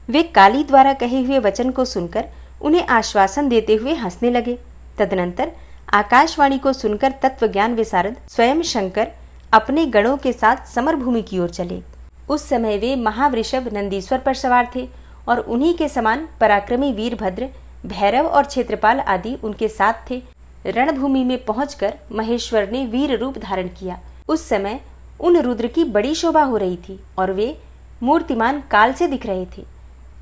वे काली द्वारा कहे हुए वचन को सुनकर उन्हें आश्वासन देते हुए हंसने लगे। तदनंतर आकाशवाणी को सुनकर तत्वज्ञान विशारद स्वयं शंकर अपने गणों के साथ समरभूमि की ओर चले। उस समय वे महावृषभ नंदीश्वर पर सवार थे और उन्हीं के समान पराक्रमी वीरभद्र, भैरव और क्षेत्रपाल आदि उनके साथ थे। रणभूमि में पहुंचकर महेश्वर ने वीर रूप धारण किया। उस समय उन रुद्र की बड़ी शोभा हो रही थी और वे मूर्तिमान काल से दिख रहे थे।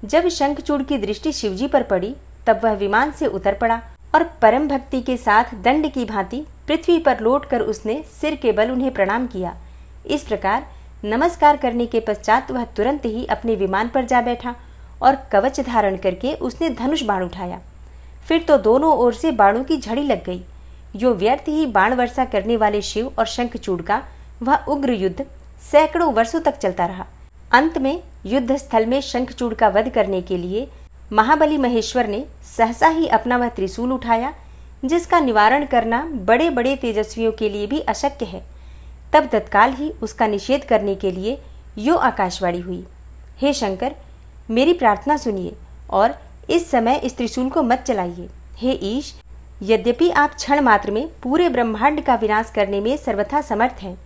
जब शंखचूड़ की दृष्टि शिवजी पर पड़ी, तब वह विमान से उतर पड़ा और परम भक्ति के साथ दंड की भांति पृथ्वी पर लौटकर उसने सिर के बल उन्हें प्रणाम किया। इस प्रकार नमस्कार करने के पश्चात वह तुरंत ही अपने विमान पर जा बैठा और कवच धारण करके उसने धनुष बाण उठाया। फिर तो दोनों ओर से बाणों की झड़ी लग गई। जो व्यर्थ ही बाण वर्षा करने वाले शिव और शंखचूड़ का वह उग्र युद्ध सैकड़ों वर्षों तक चलता रहा। अंत में युद्ध स्थल में शंखचूड़ का वध करने के लिए महाबली महेश्वर ने सहसा ही अपना वह त्रिशूल उठाया, जिसका निवारण करना बड़े बड़े तेजस्वियों के लिए भी अशक्य है। तब तत्काल ही उसका निषेध करने के लिए यो आकाशवाणी हुई, हे शंकर, मेरी प्रार्थना सुनिए और इस समय इस त्रिशूल को मत चलाइए। हे ईश, यद्यपि आप क्षण मात्र में पूरे ब्रह्मांड का विनाश करने में सर्वथा समर्थ हैं,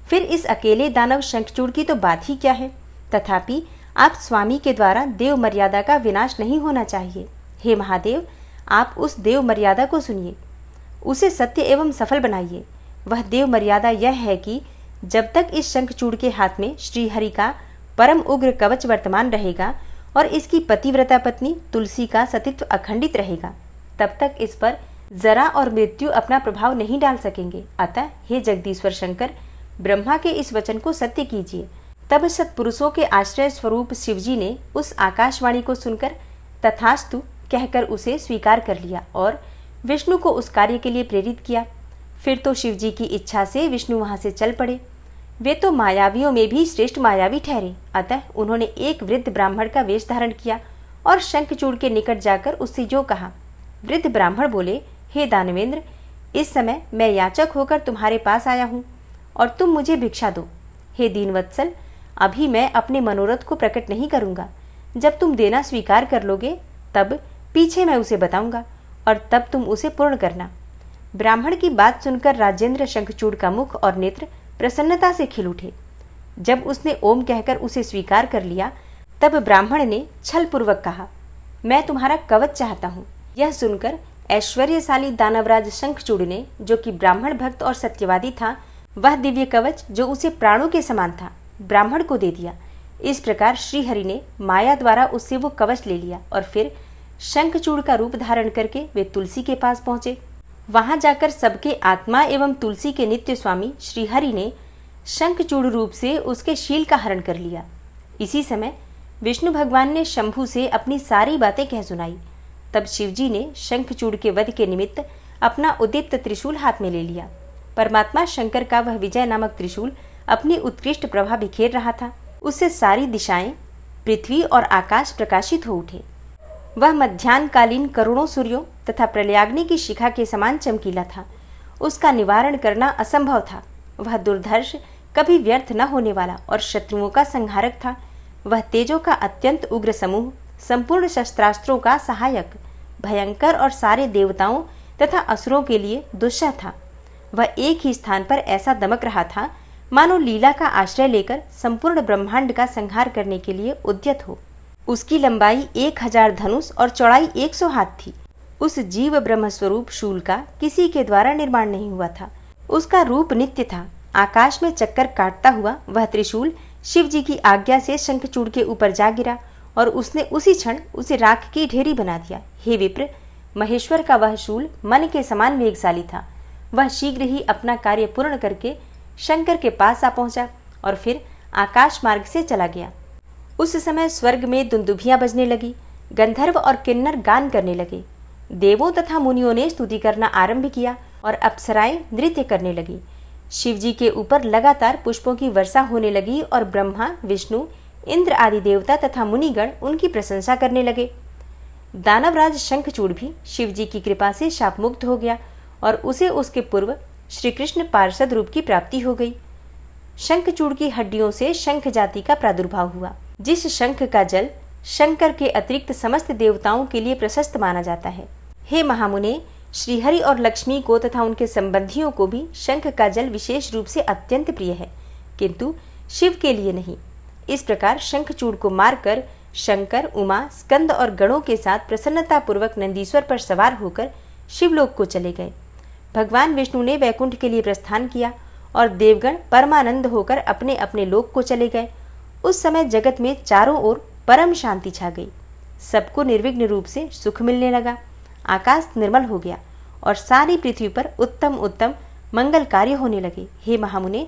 फिर इस अकेले दानव शंखचूड़ की तो बात ही क्या है। तथापि आप स्वामी के द्वारा देव मर्यादा का विनाश नहीं होना चाहिए। हे महादेव, आप उस देव मर्यादा को सुनिए, उसे सत्य एवं सफल बनाइए। वह देव मर्यादा यह है कि जब तक इस शंखचूड़ के हाथ में श्रीहरि का परम उग्र कवच वर्तमान रहेगा और इसकी पतिव्रता पत्नी तुलसी का सतीत्व अखंडित रहेगा, तब तक इस पर जरा और मृत्यु अपना प्रभाव नहीं डाल सकेंगे। अतः हे जगदीश्वर शंकर, ब्रह्मा के इस वचन को सत्य कीजिए। तब सत्पुरुषों के आश्रय स्वरूप शिवजी ने उस आकाशवाणी को सुनकर तथास्तु कहकर उसे स्वीकार कर लिया और विष्णु को उस कार्य के लिए प्रेरित किया। फिर तो शिव जी की इच्छा से विष्णु वहां से चल पड़े। वे तो मायावियों में भी श्रेष्ठ मायावी ठहरे। अतः उन्होंने एक वृद्ध ब्राह्मण का वेश धारण किया और शंखचूड़ के निकट जाकर उससे जो कहा। वृद्ध ब्राह्मण बोले, हे दानवेंद्र, इस समय मैं याचक होकर तुम्हारे पास आया हूँ और तुम मुझे भिक्षा दो। हे दीनवत्सल, अभी मैं अपने मनोरथ को प्रकट नहीं करूँगा। जब तुम देना स्वीकार कर लोगे तब पीछे मैं उसे बताऊंगा और तब तुम उसे पूर्ण करना। ब्राह्मण की बात सुनकर राजेंद्र शंखचूड़ का मुख और नेत्र प्रसन्नता से खिल उठे। जब उसने ओम कहकर उसे स्वीकार कर लिया तब ब्राह्मण ने छलपूर्वक कहा, मैं तुम्हारा कवच चाहता हूँ। यह सुनकर ऐश्वर्यशाली दानवराज शंखचूड़ ने, जो कि ब्राह्मण भक्त और सत्यवादी था, वह दिव्य कवच जो उसे प्राणों के समान था ब्राह्मण को दे दिया। इस प्रकार श्रीहरि ने माया द्वारा उससे वो कवच ले लिया और फिर शंखचूड़ का रूप धारण करके वे तुलसी के पास पहुंचे। वहां जाकर सबके आत्मा एवं तुलसी के नित्य स्वामी श्रीहरि ने शंखचूड़ रूप से उसके शील का हरण कर लिया। इसी समय विष्णु भगवान ने शंभु से अपनी सारी बातें कह सुनाई। तब शिवजी ने शंखचूड़ के वध के निमित्त अपना उद्दीप्त त्रिशूल हाथ में ले लिया। परमात्मा शंकर का वह विजय नामक त्रिशूल अपनी उत्कृष्ट प्रभा बिखेर रहा था। उससे सारी दिशाएं, पृथ्वी और आकाश प्रकाशित हो उठे। वह मध्याह्नकालीन करोड़ों सूर्यों तथा प्रलयाग्नि की शिखा के समान चमकीला था। उसका निवारण करना असंभव था। वह दुर्धर्ष, कभी व्यर्थ न होने वाला और शत्रुओं का संहारक था। वह तेजों का अत्यंत उग्र समूह, संपूर्ण शस्त्रास्त्रों का सहायक, भयंकर और सारे देवताओं तथा असुरों के लिए दुस्सह था। वह एक ही स्थान पर ऐसा दमक रहा था मानो लीला का आश्रय लेकर संपूर्ण ब्रह्मांड का संहार करने के लिए उद्यत हो। उसकी लंबाई 1000 धनुष और चौड़ाई 100 हाथ थी। उस जीव ब्रह्म स्वरूप शूल का किसी के द्वारा निर्माण नहीं हुआ था। उसका रूप नित्य था। आकाश में चक्कर काटता हुआ वह त्रिशूल शिव जी की आज्ञा से शंखचूड़ के ऊपर जा गिरा और उसने उसी क्षण उसे राख की ढेरी बना दिया। हे विप्र, महेश्वर का वह शूल मन के समान वेगशाली था। वह शीघ्र ही अपना कार्य पूर्ण करके शंकर के पास आ पहुंचा और फिर आकाश मार्ग से चला गया। उस समय स्वर्ग में दुंदुभियां बजने लगी। गंधर्व और किन्नर गान करने लगे। देवों तथा मुनियों ने स्तुति करना आरंभ किया और अप्सराएं नृत्य करने लगी। शिव जी के ऊपर लगातार पुष्पों की वर्षा होने लगी और ब्रह्मा, विष्णु, इंद्र आदि देवता तथा मुनिगण उनकी प्रशंसा करने लगे। दानवराज शंखचूड़ भी शिव जी की कृपा से शापमुक्त हो गया और उसे उसके पूर्व श्री कृष्ण पार्षद रूप की प्राप्ति हो गई। शंखचूड़ की हड्डियों से शंख जाति का प्रादुर्भाव हुआ। जिस शंख का जल शंकर के अतिरिक्त समस्त देवताओं के लिए प्रशस्त माना जाता है। हे महामुने, श्रीहरि और लक्ष्मी को तथा उनके संबंधियों को भी शंख का जल विशेष रूप से अत्यंत प्रिय है, किंतु शिव के लिए नहीं। इस प्रकार शंखचूड़ को मारकर शंकर, उमा, स्कंद और गणों के साथ प्रसन्नता पूर्वक नंदीश्वर पर सवार होकर शिवलोक को चले गए। भगवान विष्णु ने वैकुंठ के लिए प्रस्थान किया और देवगण परमानंद होकर अपने अपने लोक को चले गए। उस समय जगत में चारों ओर परम शांति छा गई। सबको निर्विघ्न रूप से सुख मिलने लगा। आकाश निर्मल हो गया और सारी पृथ्वी पर उत्तम उत्तम मंगल कार्य होने लगे। हे महामुने,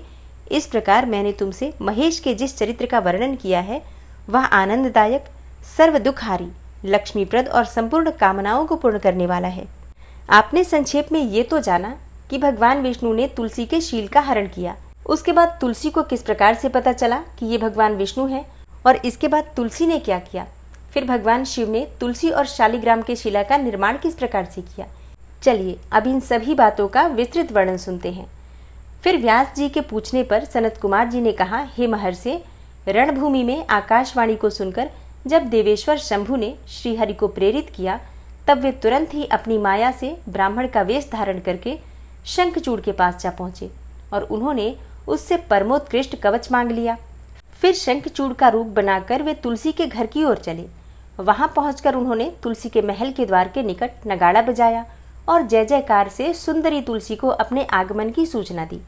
इस प्रकार मैंने तुमसे महेश के जिस चरित्र का वर्णन किया है वह आनंददायक, सर्व दुखहारी, लक्ष्मीप्रद और संपूर्ण कामनाओं को पूर्ण करने वाला है। आपने संक्षेप में ये तो जाना कि भगवान विष्णु ने तुलसी के शील का हरण किया। उसके बाद तुलसी को किस प्रकार से पता चला कि ये भगवान विष्णु है और इसके बाद तुलसी ने क्या किया। फिर भगवान शिव ने तुलसी और शालिग्राम के शिला का निर्माण किस प्रकार से किया। चलिए अब इन सभी बातों का विस्तृत वर्णन सुनते हैं। फिर व्यास जी के पूछने पर सनत कुमार जी ने कहा, हे महर्षि, रणभूमि में आकाशवाणी को सुनकर जब देवेश्वर शंभु ने श्रीहरि को प्रेरित किया तब वे तुरंत ही अपनी माया से ब्राह्मण का वेश धारण करके शंखचूड़ के पास जा पहुंचे और उन्होंने उससे परमोत्कृष्ट कवच मांग लिया। फिर शंखचूड़ का रूप बनाकर वे तुलसी के घर की ओर चले। वहां पहुंचकर उन्होंने तुलसी के महल के द्वार के निकट नगाड़ा बजाया और जय जयकार से सुंदरी तुलसी को अपने आगमन की सूचना दी।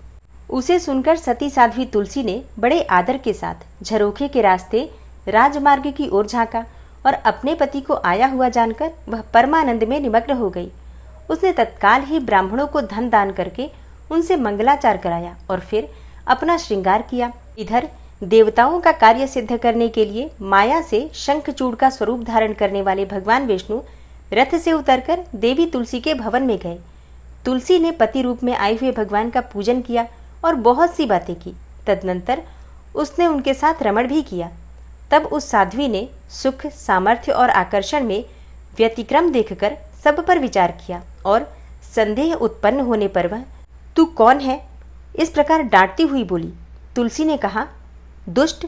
उसे सुनकर सती साध्वी तुलसी ने बड़े आदर के साथ झरोखे के रास्ते राजमार्ग की ओर झांका और अपने पति को आया हुआ जानकर वह परमानंद में निमग्न हो गई। उसने तत्काल ही ब्राह्मणों को धन दान करके उनसे मंगलाचार कराया और फिर अपना श्रृंगार किया। इधर देवताओं का कार्य सिद्ध करने के लिए माया से शंखचूड़ का स्वरूप धारण करने वाले भगवान विष्णु रथ से उतरकर देवी तुलसी के भवन में गए। तुलसी ने पति रूप में आए हुए भगवान का पूजन किया और बहुत सी बातें की। तदनंतर उसने उनके साथ रमण भी किया। तब उस साध्वी ने सुख, सामर्थ्य और आकर्षण में व्यतिक्रम देखकर सब पर विचार किया और संदेह उत्पन्न होने पर वह तू कौन है इस प्रकार डांटती हुई बोली। तुलसी ने कहा, दुष्ट,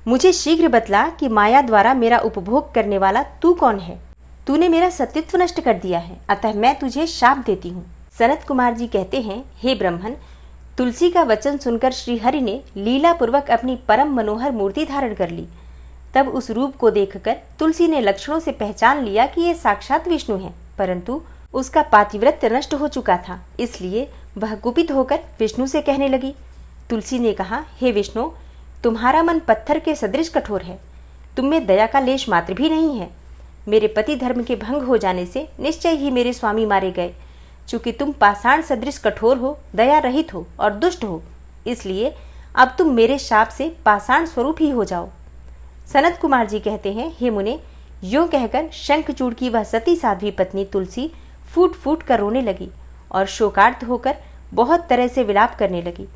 मुझे शीघ्र बतला कि माया द्वारा मेरा उपभोग करने वाला तू कौन है। तूने मेरा सतीत्व नष्ट कर दिया है, अतः मैं तुझे शाप देती हूँ। सनत कुमार जी कहते हैं, हे ब्राह्मण, तुलसी का वचन सुनकर श्रीहरि ने लीला पूर्वक अपनी परम मनोहर मूर्ति धारण कर ली। तब उस रूप को देखकर तुलसी ने लक्षणों से पहचान लिया कि ये साक्षात विष्णु हैं, परंतु उसका पातिव्रत्य नष्ट हो चुका था, इसलिए वह कुपित होकर विष्णु से कहने लगी। तुलसी ने कहा, हे विष्णु, तुम्हारा मन पत्थर के सदृश कठोर है, तुम में दया का लेश मात्र भी नहीं है। मेरे पति धर्म के भंग हो जाने से निश्चय ही मेरे स्वामी मारे गए। चूंकि तुम पाषाण सदृश कठोर हो, दया रहित हो और दुष्ट हो, इसलिए अब तुम मेरे शाप से पाषाण स्वरूप ही हो जाओ। सनत कुमार जी कहते हैं, हे मुने, यूं कहकर शंखचूड़ की वह सती साध्वी पत्नी तुलसी फूट फूट कर रोने लगी और शोकार्त होकर बहुत तरह से विलाप करने लगी।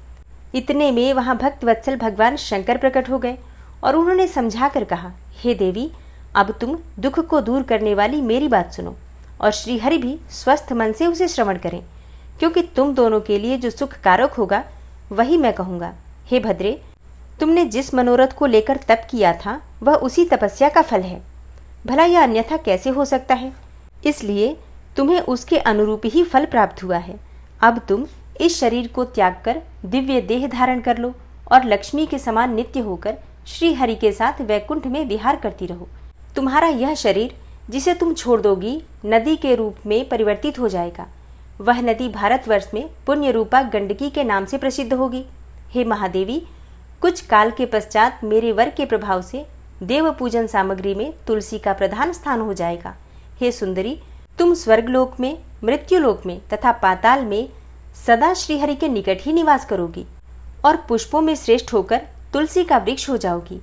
इतने में वहां भक्त वत्सल भगवान शंकर प्रकट हो गए और उन्होंने समझा कर कहा, हे देवी, अब तुम दुख को दूर करने वाली मेरी बात सुनो और श्रीहरि भी स्वस्थ मन से उसे श्रवण करें, क्योंकि तुम दोनों के लिए जो सुख कारक होगा वही मैं कहूँगा। हे भद्रे, तुमने जिस मनोरथ को लेकर तप किया था वह उसी तपस्या का फल है। भला यह अन्यथा कैसे हो सकता है? इसलिए तुम्हें उसके अनुरूप ही फल प्राप्त हुआ है। अब तुम इस शरीर को त्याग कर दिव्य देह धारण कर लो और लक्ष्मी के समान नित्य होकर श्री हरि के साथ वैकुंठ में विहार करती रहो। तुम्हारा यह शरीर जिसे तुम छोड़ दोगी नदी के रूप में परिवर्तित हो जाएगा। वह नदी भारतवर्ष में पुण्य रूपा गंडकी के नाम से प्रसिद्ध होगी। हे महादेवी, कुछ काल के पश्चात मेरे वर के प्रभाव से देव पूजन सामग्री में तुलसी का प्रधान स्थान हो जाएगा। हे सुंदरी, तुम स्वर्गलोक में, मृत्युलोक में तथा पाताल में सदा श्रीहरि के निकट ही निवास करोगी और पुष्पों में श्रेष्ठ होकर तुलसी का वृक्ष हो जाओगी।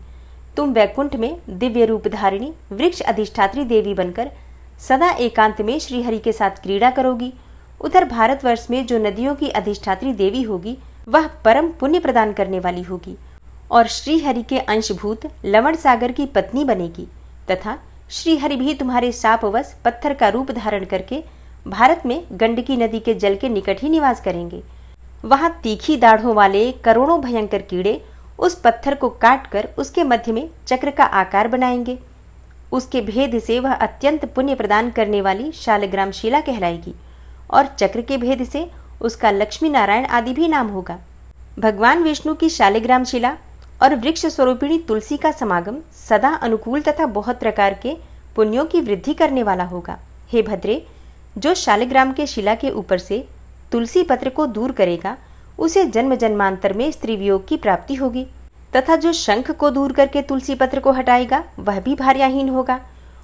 तुम वैकुंठ में दिव्य रूप धारिणी वृक्ष अधिष्ठात्री देवी बनकर सदा एकांत में श्रीहरि के साथ क्रीड़ा करोगी। उधर भारतवर्ष में जो नदियों की अधिष्ठात्री देवी होगी वह परम पुण्य प्रदान करने वाली होगी और श्रीहरि के अंशभूत लवण सागर की पत्नी बनेगी तथा श्रीहरि भी तुम्हारे शापवश पत्थर का रूप धारण करके भारत में गंडकी नदी के जल के निकट ही निवास करेंगे। वहां तीखी दाढ़ों वाले करोड़ों भयंकर कीड़े उस पत्थर को काटकर उसके मध्य में चक्र का आकार बनाएंगे। उसके भेद से वह अत्यंत पुण्य प्रदान करने वाली शालग्राम शिला कहलाएगी और चक्र के भेद से उसका लक्ष्मी नारायण आदि भी नाम होगा। भगवान विष्णु की शालिग्राम शिला और वृक्ष स्वरूपिणी तुलसी का समागम सदा अनुकूल तथा बहुत प्रकार के पुण्यों की वृद्धि करने वाला होगा। हे भद्रे, जो शालिग्राम के शिला के ऊपर से तुलसी पत्र को दूर करेगा उसे जन्म जन्मांतर में स्त्री वियोग की प्राप्ति होगी तथा जो शंख को दूर करके तुलसी पत्र को हटाएगा वह भी भार्याहीन होगा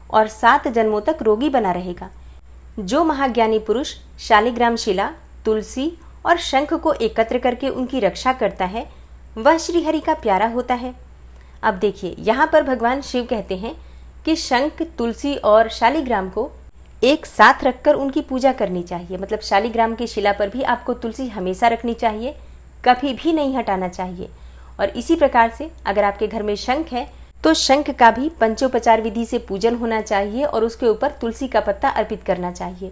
और 7 जन्मों तक रोगी बना रहेगा। जो महाज्ञानी पुरुष शालिग्राम शिला, तुलसी और शंख को एकत्र करके उनकी रक्षा करता है वह श्रीहरि का प्यारा होता है। अब देखिए, यहाँ पर भगवान शिव कहते हैं कि शंख, तुलसी और शालिग्राम को एक साथ रखकर उनकी पूजा करनी चाहिए। मतलब शालिग्राम की शिला पर भी आपको तुलसी हमेशा रखनी चाहिए, कभी भी नहीं हटाना चाहिए। और इसी प्रकार से अगर आपके घर में शंख है तो शंख का भी पंचोपचार विधि से पूजन होना चाहिए और उसके ऊपर तुलसी का पत्ता अर्पित करना चाहिए।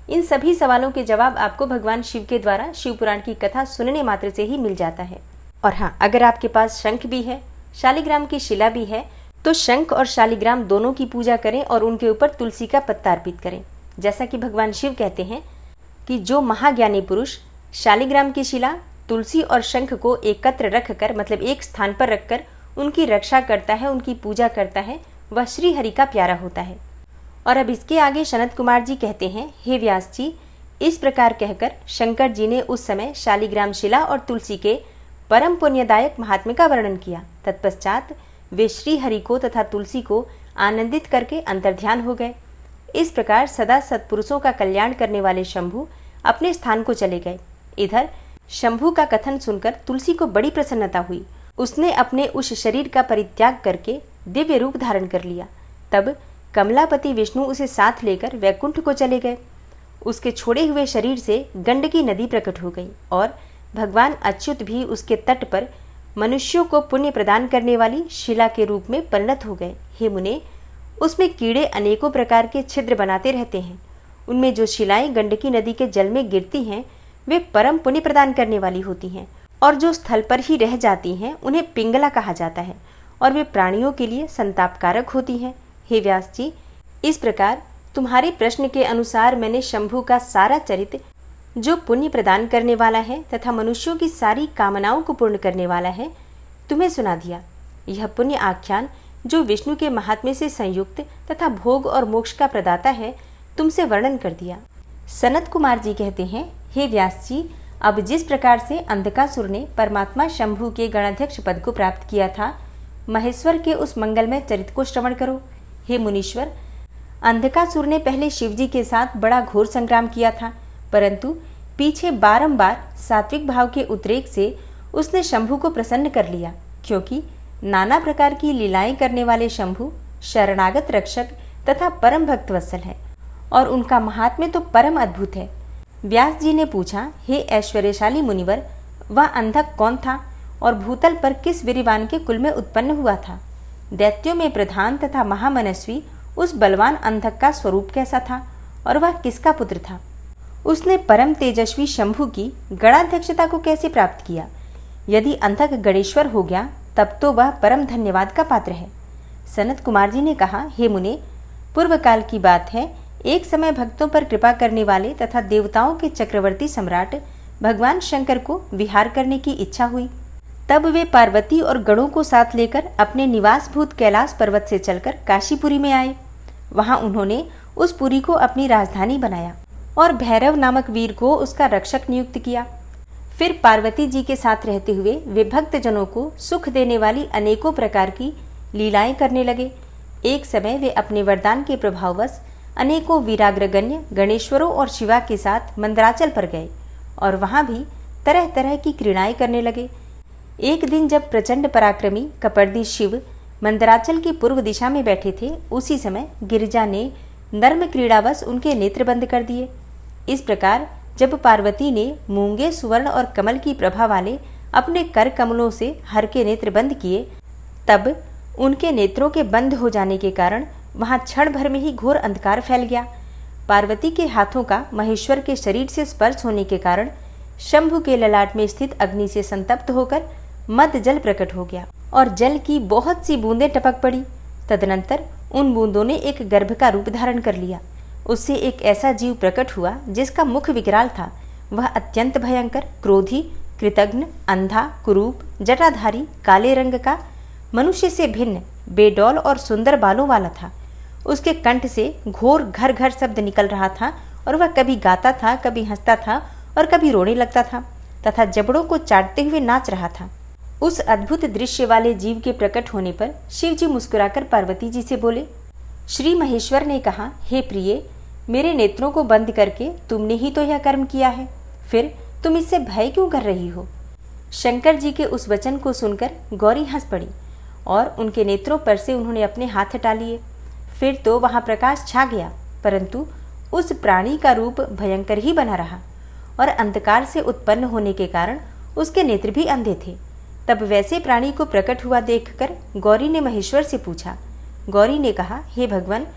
इन सभी सवालों के जवाब आपको भगवान शिव के द्वारा शिव पुराण की कथा सुनने मात्र से ही मिल जाता है। और हाँ, अगर आपके पास शंख भी है, शालिग्राम की शिला भी है, तो शंख और शालिग्राम दोनों की पूजा करें और उनके ऊपर तुलसी का पत्ता अर्पित करें। जैसा कि भगवान शिव कहते हैं कि जो महाज्ञानी पुरुष शालिग्राम की शिला, तुलसी और शंख को एकत्र रखकर, मतलब एक स्थान पर रखकर उनकी रक्षा करता है, उनकी पूजा करता है, वह श्री हरि का प्यारा होता है। और अब इसके आगे सनत कुमार जी कहते हैं, हे व्यास जी, इस प्रकार कहकर शंकर जी ने उस समय शालिग्राम शिला और तुलसी के परम पुण्यदायक महात्म्य का वर्णन किया। तत्पश्चात वे श्री हरि को तथा तुलसी को आनंदित करके अंतर्ध्यान हो गए। इस प्रकार सदा सत्पुरुषों का कल्याण करने वाले शंभु अपने स्थान को चले गए। इधर शंभु का कथन सुनकर तुलसी को बड़ी प्रसन्नता हुई। उसने अपने उस शरीर का परित्याग करके दिव्य रूप धारण कर लिया। तब कमलापति विष्णु उसे साथ लेकर वैकुंठ को चले गए। उसके छोड़े हुए शरीर से गंडकी नदी प्रकट हो गई और भगवान अच्युत भी उसके तट पर मनुष्यों को पुण्य प्रदान करने वाली शिला के रूप में परिणत हो गए। हे मुने, उसमें कीड़े अनेकों प्रकार के छिद्र बनाते रहते हैं। उनमें जो शिलाएं गंडकी नदी के जल में गिरती हैं वे परम पुण्य प्रदान करने वाली होती हैं, और जो स्थल पर ही रह जाती हैं उन्हें पिंगला कहा जाता है, और वे प्राणियों के लिए संतापकारक होती हैं। हे व्यास जी, इस प्रकार तुम्हारे प्रश्न के अनुसार मैंने शंभु का सारा चरित्र, जो पुण्य प्रदान करने वाला है तथा मनुष्यों की सारी कामनाओं को पूर्ण करने वाला है, तुम्हें सुना दिया। यह पुण्य आख्यान, जो विष्णु के महात्म्य से संयुक्त तथा भोग और मोक्ष का प्रदाता है, तुमसे वर्णन कर दिया। सनत कुमार जी कहते हैं, हे व्यास जी, अब जिस प्रकार से अंधकासुर ने परमात्मा शंभु के गणाध्यक्ष पद को प्राप्त किया था, महेश्वर के उस मंगलमय चरित्र को श्रवण करो। हे मुनीश्वर, अंधकासुर ने पहले शिवजी के साथ बड़ा घोर संग्राम किया था, परंतु पीछे बारंबार सात्विक भाव के उद्रेक से उसने शंभु को प्रसन्न कर लिया, क्योंकि नाना प्रकार की लीलाएं करने वाले शंभु शरणागत रक्षक तथा परम भक्तवत्सल है, और उनका महात्म्य तो परम अद्भुत है। व्यास जी ने पूछा, हे ऐश्वर्यशाली मुनिवर, वह अंधक कौन था और भूतल पर किस वीरवान के कुल में उत्पन्न हुआ था? दैत्यों में प्रधान तथा महामनस्वी उस बलवान अंधक का स्वरूप कैसा था और वह किसका पुत्र था? उसने परम तेजस्वी शंभु की गणाध्यक्षता को कैसे प्राप्त किया? यदि अंधक गणेश्वर हो गया तब तो वह परम धन्यवाद का पात्र है। सनत कुमार जी ने कहा, हे मुने, पूर्व काल की बात है, एक समय भक्तों पर कृपा करने वाले तथा देवताओं के चक्रवर्ती सम्राट भगवान शंकर को विहार करने की इच्छा हुई। तब वे पार्वती और गणों को साथ लेकर अपने निवासभूत कैलाश पर्वत से चलकर काशीपुरी में आए। वहां उन्होंने उस पुरी को अपनी राजधानी बनाया और भैरव नामक वीर को उसका रक्षक नियुक्त किया। फिर पार्वती जी के साथ रहते हुए वे भक्त जनों को सुख देने वाली अनेकों प्रकार की लीलाएं करने लगे। एक समय वे अपने वरदान के प्रभाववश अनेकों वीराग्रगण्य गणेश्वरों और शिवा के साथ मंदराचल पर गए और वहां भी तरह तरह की क्रीड़ाएं करने लगे। एक दिन जब प्रचंड पराक्रमी कपर्दी शिव मंदराचल की पूर्व दिशा में बैठे थे, उसी समय गिरिजा ने नर्म क्रीड़ावश उनके नेत्र बंद कर दिए। इस प्रकार जब पार्वती ने मूंगे, सुवर्ण और कमल की प्रभा वाले अपने कर कमलों से हर के नेत्र बंद किए, तब उनके नेत्रों के बंद हो जाने के कारण वहां क्षण भर में ही घोर अंधकार फैल गया। पार्वती के हाथों का महेश्वर के शरीर से स्पर्श होने के कारण शंभु के ललाट में स्थित अग्नि से संतप्त होकर मद जल प्रकट हो गया और जल की बहुत सी बूंदें टपक पड़ी। तदनंतर उन बूंदों ने एक गर्भ का रूप धारण कर लिया। उससे एक ऐसा जीव प्रकट हुआ जिसका मुख विकराल था। वह अत्यंत भयंकर, क्रोधी, कृतघ्न, अंधा, कुरूप, जटाधारी, काले रंग का, मनुष्य से भिन्न, बेडौल और सुंदर बालों वाला था। उसके कंठ से घोर घर घर शब्द निकल रहा था और वह कभी गाता था, कभी हंसता था और कभी रोने लगता था तथा जबड़ों को चाटते हुए नाच रहा था। उस अद्भुत दृश्य वाले जीव के प्रकट होने पर शिव जी मुस्कुराकर पार्वती जी से बोले। श्री महेश्वर ने कहा, हे प्रिय, मेरे नेत्रों को बंद करके तुमने ही तो यह कर्म किया है, फिर तुम इससे भय क्यों कर रही हो? शंकर जी के उस वचन को सुनकर गौरी हंस पड़ी और उनके नेत्रों पर से उन्होंने अपने हाथ हटा लिए। फिर तो वहां प्रकाश छा गया, परंतु उस प्राणी का रूप भयंकर ही बना रहा और अंधकार से उत्पन्न होने के कारण उसके नेत्र भी अंधे थे। तब वैसे प्राणी को प्रकट हुआ देखकर गौरी ने महेश्वर से पूछा। गौरी ने कहा, हे भगवान,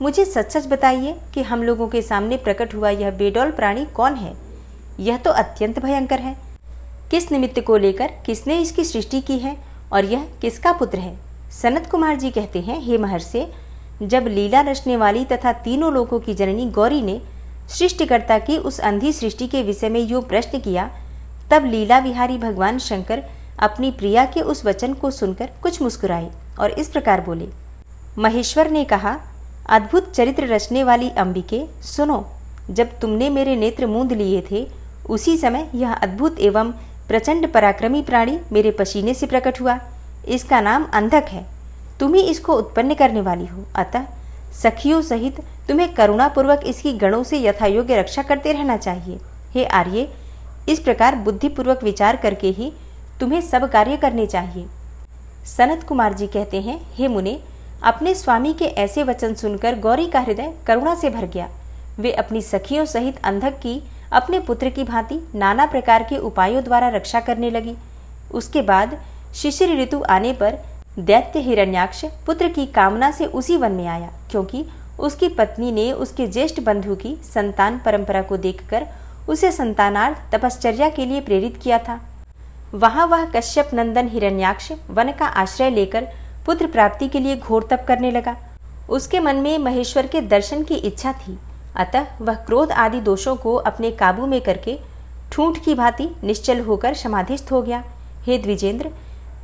मुझे सच सच बताइए कि हम लोगों के सामने प्रकट हुआ यह बेडौल प्राणी कौन है? यह तो अत्यंत भयंकर है। किस निमित्त को लेकर किसने इसकी सृष्टि की है और यह किसका पुत्र है? सनत कुमार जी कहते हैं, हे महर्षि, जब लीला रचने वाली तथा तीनों लोकों की जननी गौरी ने सृष्टिकर्ता की उस अंधी सृष्टि के विषय में यूं प्रश्न किया, तब लीला विहारी भगवान शंकर अपनी प्रिया के उस वचन को सुनकर कुछ मुस्कुराए और इस प्रकार बोले। महेश्वर ने कहा, अद्भुत चरित्र रचने वाली अंबिके, सुनो, जब तुमने मेरे नेत्र मूंद लिए थे, उसी समय यह अद्भुत एवं प्रचंड पराक्रमी प्राणी मेरे पसीने से प्रकट हुआ। इसका नाम अंधक है। तुम ही इसको उत्पन्न करने वाली हो, अतः सखियों सहित तुम्हें करुणापूर्वक इसकी गणों से यथायोग्य रक्षा करते रहना चाहिए। हे आर्ये, इस प्रकार बुद्धिपूर्वक विचार करके ही तुम्हें सब कार्य करने चाहिए। सनत कुमार जी कहते हैं, हे मुने, अपने स्वामी के ऐसे वचन सुनकर गौरी का हृदय करुणा से भर गया। वे अपनी सखियों सहित अंधक की अपने पुत्र की भांति नाना प्रकार के उपायों द्वारा रक्षा करने लगी। उसके बाद शिशिर ऋतु आने पर दैत्य हिरण्याक्ष पुत्र की कामना से उसी वन में आया, क्योंकि उसकी पत्नी ने उसके ज्येष्ठ बंधु की संतान परंपरा को देखकर उसे संतानार्थ तपश्चर्या के लिए प्रेरित किया था। वहां वह कश्यप नंदन हिरण्याक्ष वन का आश्रय लेकर पुत्र प्राप्ति के लिए घोर तप करने लगा। उसके मन में महेश्वर के दर्शन की इच्छा थी, अतः वह क्रोध आदि दोषों को अपने काबू में करके ठूंठ की भांति निश्चल होकर समाधिस्थ हो गया। हे द्विजेंद्र,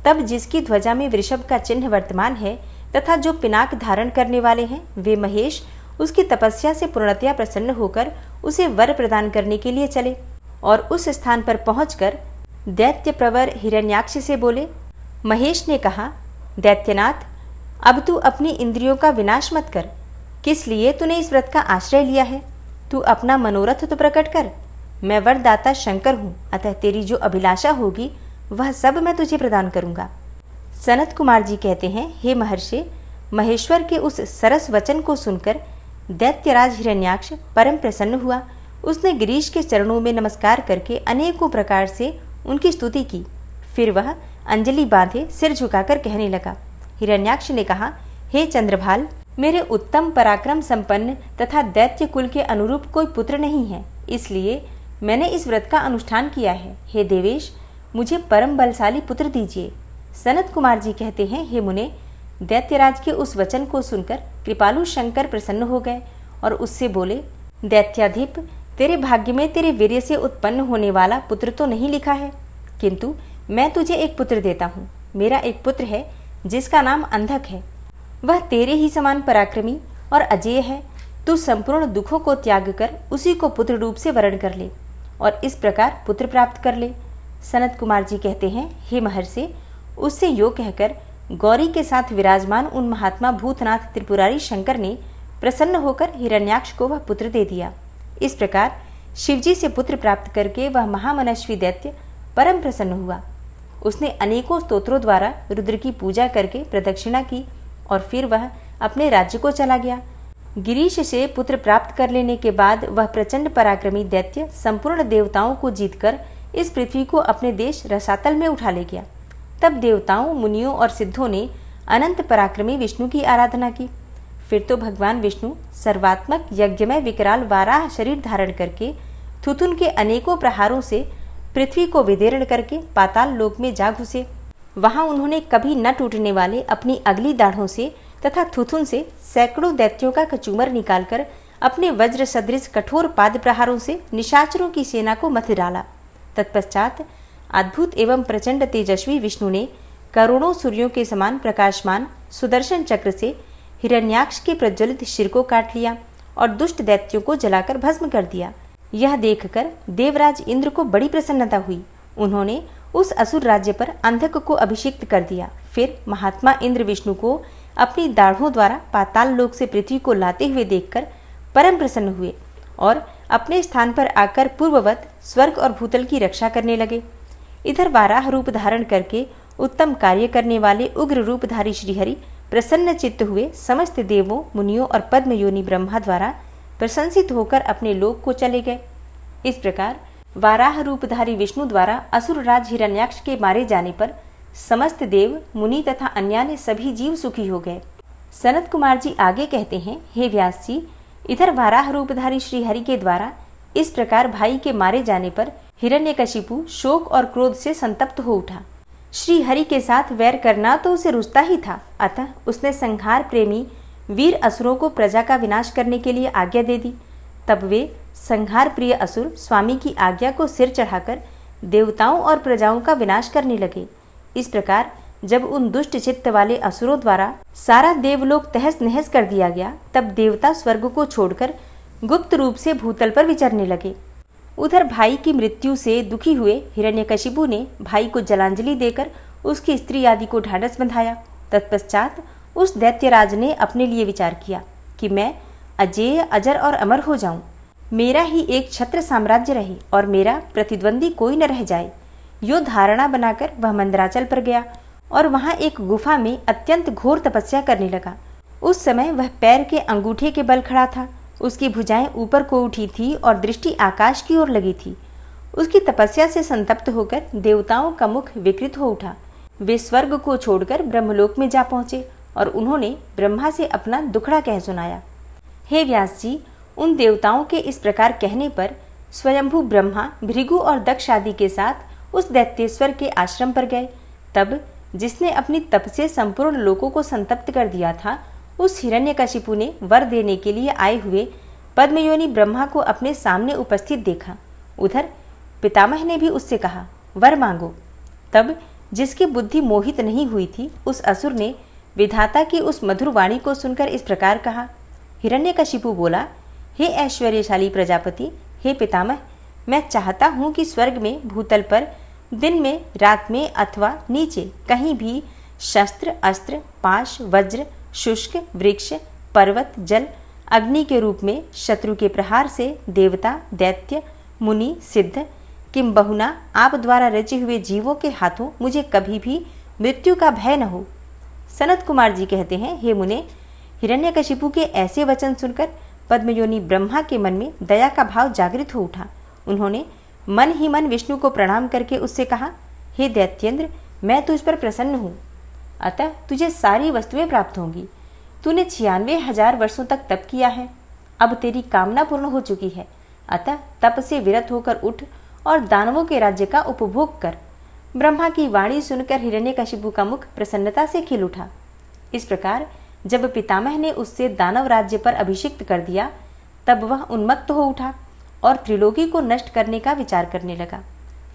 तब जिसकी ध्वजा में वृषभ का चिन्ह वर्तमान है तथा जो पिनाक धारण करने वाले हैं, वे महेश उसकी तपस्या से पूर्णतया प्रसन्न होकर उसे वर प्रदान करने के लिए चले और उस स्थान पर पहुंचकर दैत्य प्रवर हिरण्याक्ष से बोले। महेश ने कहा, दैत्यनाथ, अब तू अपनी इंद्रियों का विनाश मत कर। किस लिए तूने इस व्रत का आश्रय लिया है? तू अपना मनोरथ तो प्रकट कर। मैं वरदाता शंकर हूँ, अतः तेरी जो अभिलाषा होगी वह सब मैं तुझे प्रदान करूंगा। सनत कुमार जी कहते हैं, हे महर्षि, महेश्वर के उस सरस वचन को सुनकर दैत्यराज हिरण्याक्ष परम प्रसन्न हुआ। उसने गिरीश के चरणों में नमस्कार करके अनेकों प्रकार से उनकी स्तुति की। फिर वह अंजलि बांधे सिर झुकाकर कहने लगा। हिरण्याक्ष ने कहा, हे चंद्रभाल, मेरे उत्तम पराक्रम संपन्न तथा दैत्य कुल के अनुरूप कोई पुत्र नहीं है, इसलिए मैंने इस व्रत का अनुष्ठान किया है। हे देवेश, मुझे परम बलशाली पुत्र दीजिए। सनत कुमार जी कहते हैं, हे मुने, दैत्यराज के उस वचन को सुनकर कृपालु शंकर प्रसन्न हो गए और उससे बोले, दैत्याधिप, तेरे भाग्य में तेरे वीर्य से उत्पन्न होने वाला पुत्र तो नहीं लिखा है, किंतु मैं तुझे एक पुत्र देता हूँ। मेरा एक पुत्र है जिसका नाम अंधक है। वह तेरे ही समान पराक्रमी और अजेय है। तू संपूर्ण दुखों को त्याग कर उसी को पुत्र रूप से वरण कर ले और इस प्रकार पुत्र प्राप्त कर ले। सनत कुमार जी कहते हैं, हे महर्षि, उससे यो कहकर गौरी के साथ विराजमान उन महात्मा भूतनाथ त्रिपुरारी शंकर ने प्रसन्न होकर हिरण्याक्ष को वह पुत्र दे दिया। इस प्रकार शिवजी से पुत्र प्राप्त करके वह महामनस्वी दैत्य परम प्रसन्न हुआ। उसने अनेकों स्तोत्रों द्वारा रुद्र की पूजा करके प्रदक्षिणा की और फिर वह अपने राज्य को चला गया। गिरीश से पुत्र प्राप्त कर लेने के बाद वह प्रचंड पराक्रमी दैत्य संपूर्ण देवताओं को जीतकर इस पृथ्वी को अपने देश रसातल में उठा ले गया। तब देवताओं, मुनियों और सिद्धों ने अनंत पराक्रमी विष्णु की आराधना की। फिर तो भगवान विष्णु सर्वात्मक यज्ञमय विकराल वाराह शरीर धारण करके थुथुन के अनेकों प्रहारों से पृथ्वी को विदीर्ण करके पाताल लोक में जा घुसे। वहां उन्होंने कभी न टूटने वाले अपनी अगली दाढ़ों से तथा थुथुन से सैकड़ों दैत्यों का कचूमर निकालकर अपने वज्र सदृश कठोर पाद प्रहारों से निशाचरों की सेना को मथ डाला। तत्पश्चात अद्भुत एवं प्रचंड तेजस्वी विष्णु ने करोड़ों सूर्यों के समान प्रकाशमान सुदर्शन चक्र से हिरण्याक्ष के प्रज्वलित शिर को काट लिया और दुष्ट दैत्यों को जलाकर भस्म कर दिया। यह देखकर देवराज इंद्र को बड़ी प्रसन्नता हुई। उन्होंने उस असुर राज्य पर अंधक को अभिषिक्त कर दिया। फिर महात्मा इंद्र विष्णु को अपनी दाढ़ों द्वारा पाताल लोक से पृथ्वी को लाते हुए देखकर परम प्रसन्न हुए और अपने स्थान पर आकर पूर्ववत स्वर्ग और भूतल की रक्षा करने लगे। इधर वाराह रूप धारण करके उत्तम कार्य करने वाले उग्र रूपधारी श्रीहरि प्रसन्न चित्त हुए समस्त देवों, मुनियों और पद्म योनि ब्रह्मा द्वारा प्रशंसित होकर अपने लोक को चले गए। इस प्रकार वाराह रूपधारी विष्णु द्वारा असुर राज हिरण्याक्ष के मारे जाने पर समस्त देव, मुनि तथा अन्यान्य सभी जीव सुखी हो गए। सनत कुमार जी आगे कहते हैं, हे व्यास जी, इधर वाराह रूपधारी श्रीहरि के द्वारा इस प्रकार भाई के मारे जाने पर हिरण्यकशिपु शोक और क्रोध से संतप्त हो उठा। श्री हरि के साथ वैर करना तो उसे रुचता ही था, अतः उसने संहार प्रेमी वीर असुरों को प्रजा का विनाश करने के लिए आज्ञा दे दी। तब वे संहार प्रिय असुर स्वामी की आज्ञा को सिर चढ़ाकर देवताओं और प्रजाओं का विनाश करने लगे। इस प्रकार जब उन दुष्ट चित्त वाले असुरों द्वारा सारा देवलोक तहस नहस कर दिया गया, तब देवता स्वर्ग को छोड़कर गुप्त रूप से भूतल पर विचरने लगे। उधर भाई की मृत्यु से दुखी हुए हिरण्यकशिपु ने भाई को जलांजलि देकर उसकी स्त्री आदि को ढांढस बंधाया। तत्पश्चात उस दैत्यराज ने अपने लिए विचार किया कि मैं अजेय, अजर और अमर हो जाऊं, मेरा ही एक छत्र साम्राज्य रहे और मेरा प्रतिद्वंदी कोई न रह जाए। यो धारणा बनाकर वह मंदराचल पर गया और वहां एक गुफा में अत्यंत घोर तपस्या करने लगा। उस समय वह पैर के अंगूठे के बल खड़ा था। उसकी भुजाएं ऊपर को उठी थी और दृष्टि आकाश की ओर लगी थी। उसकी तपस्या से संतप्त होकर देवताओं का मुख विकृत हो उठा। वे स्वर्ग को छोड़कर ब्रह्मलोक में जा पहुंचे और उन्होंने ब्रह्मा से अपना दुखड़ा कह सुनाया। हे व्यास जी, उन देवताओं के इस प्रकार कहने पर स्वयंभू ब्रह्मा भृगु और दक्ष आदि के साथ उस दैत्येश्वर के आश्रम पर गए। तब जिसने अपनी तप से संपूर्ण लोकों को संतप्त कर दिया था, उस हिरण्यकशिपु ने वर देने के लिए आए हुए पद्मयोनि ब्रह्मा को अपने सामने उपस्थित देखा। उधर पितामह ने भी उससे कहा, वर मांगो। तब जिसकी बुद्धि मोहित नहीं हुई थी, उस असुर ने विधाता की उस मधुर वाणी को सुनकर इस प्रकार कहा। हिरण्यकशिपु बोला, हे ऐश्वर्यशाली प्रजापति, हे पितामह, मैं चाहता हूँ कि स्वर्ग में, भूतल पर, दिन में, रात में अथवा नीचे कहीं भी शस्त्र, अस्त्र, पाश, वज्र, शुष्क, वृक्ष, पर्वत, जल, अग्नि के रूप में शत्रु के प्रहार से देवता, दैत्य, मुनि, सिद्ध, किम बहुना आप द्वारा रचे हुए जीवों के हाथों मुझे कभी भी मृत्यु का भय न हो। सनत कुमार जी कहते हैं, हे मुने, हिरण्यकशिपु के ऐसे वचन सुनकर पद्मयोनि ब्रह्मा के मन में दया का भाव जागृत हो उठा। उन्होंने मन ही मन विष्णु को प्रणाम करके उससे कहा, हे दैत्येंद्र, मैं तुझ पर प्रसन्न हूँ, अतः तुझे सारी वस्तुएं प्राप्त होंगी। तूने 96,000 वर्षों तक तप किया है, अब तेरी कामना पूर्ण हो चुकी है, अतः तप से विरत होकर उठ और दानवों के राज्य का उपभोग कर। ब्रह्मा की वाणी सुनकर हिरण्यकशिपु का मुख प्रसन्नता से खिल उठा। इस प्रकार जब पितामह ने उससे दानव राज्य पर अभिषिक्त कर दिया, तब वह उन्मत्त हो उठा और त्रिलोकी को नष्ट करने का विचार करने लगा।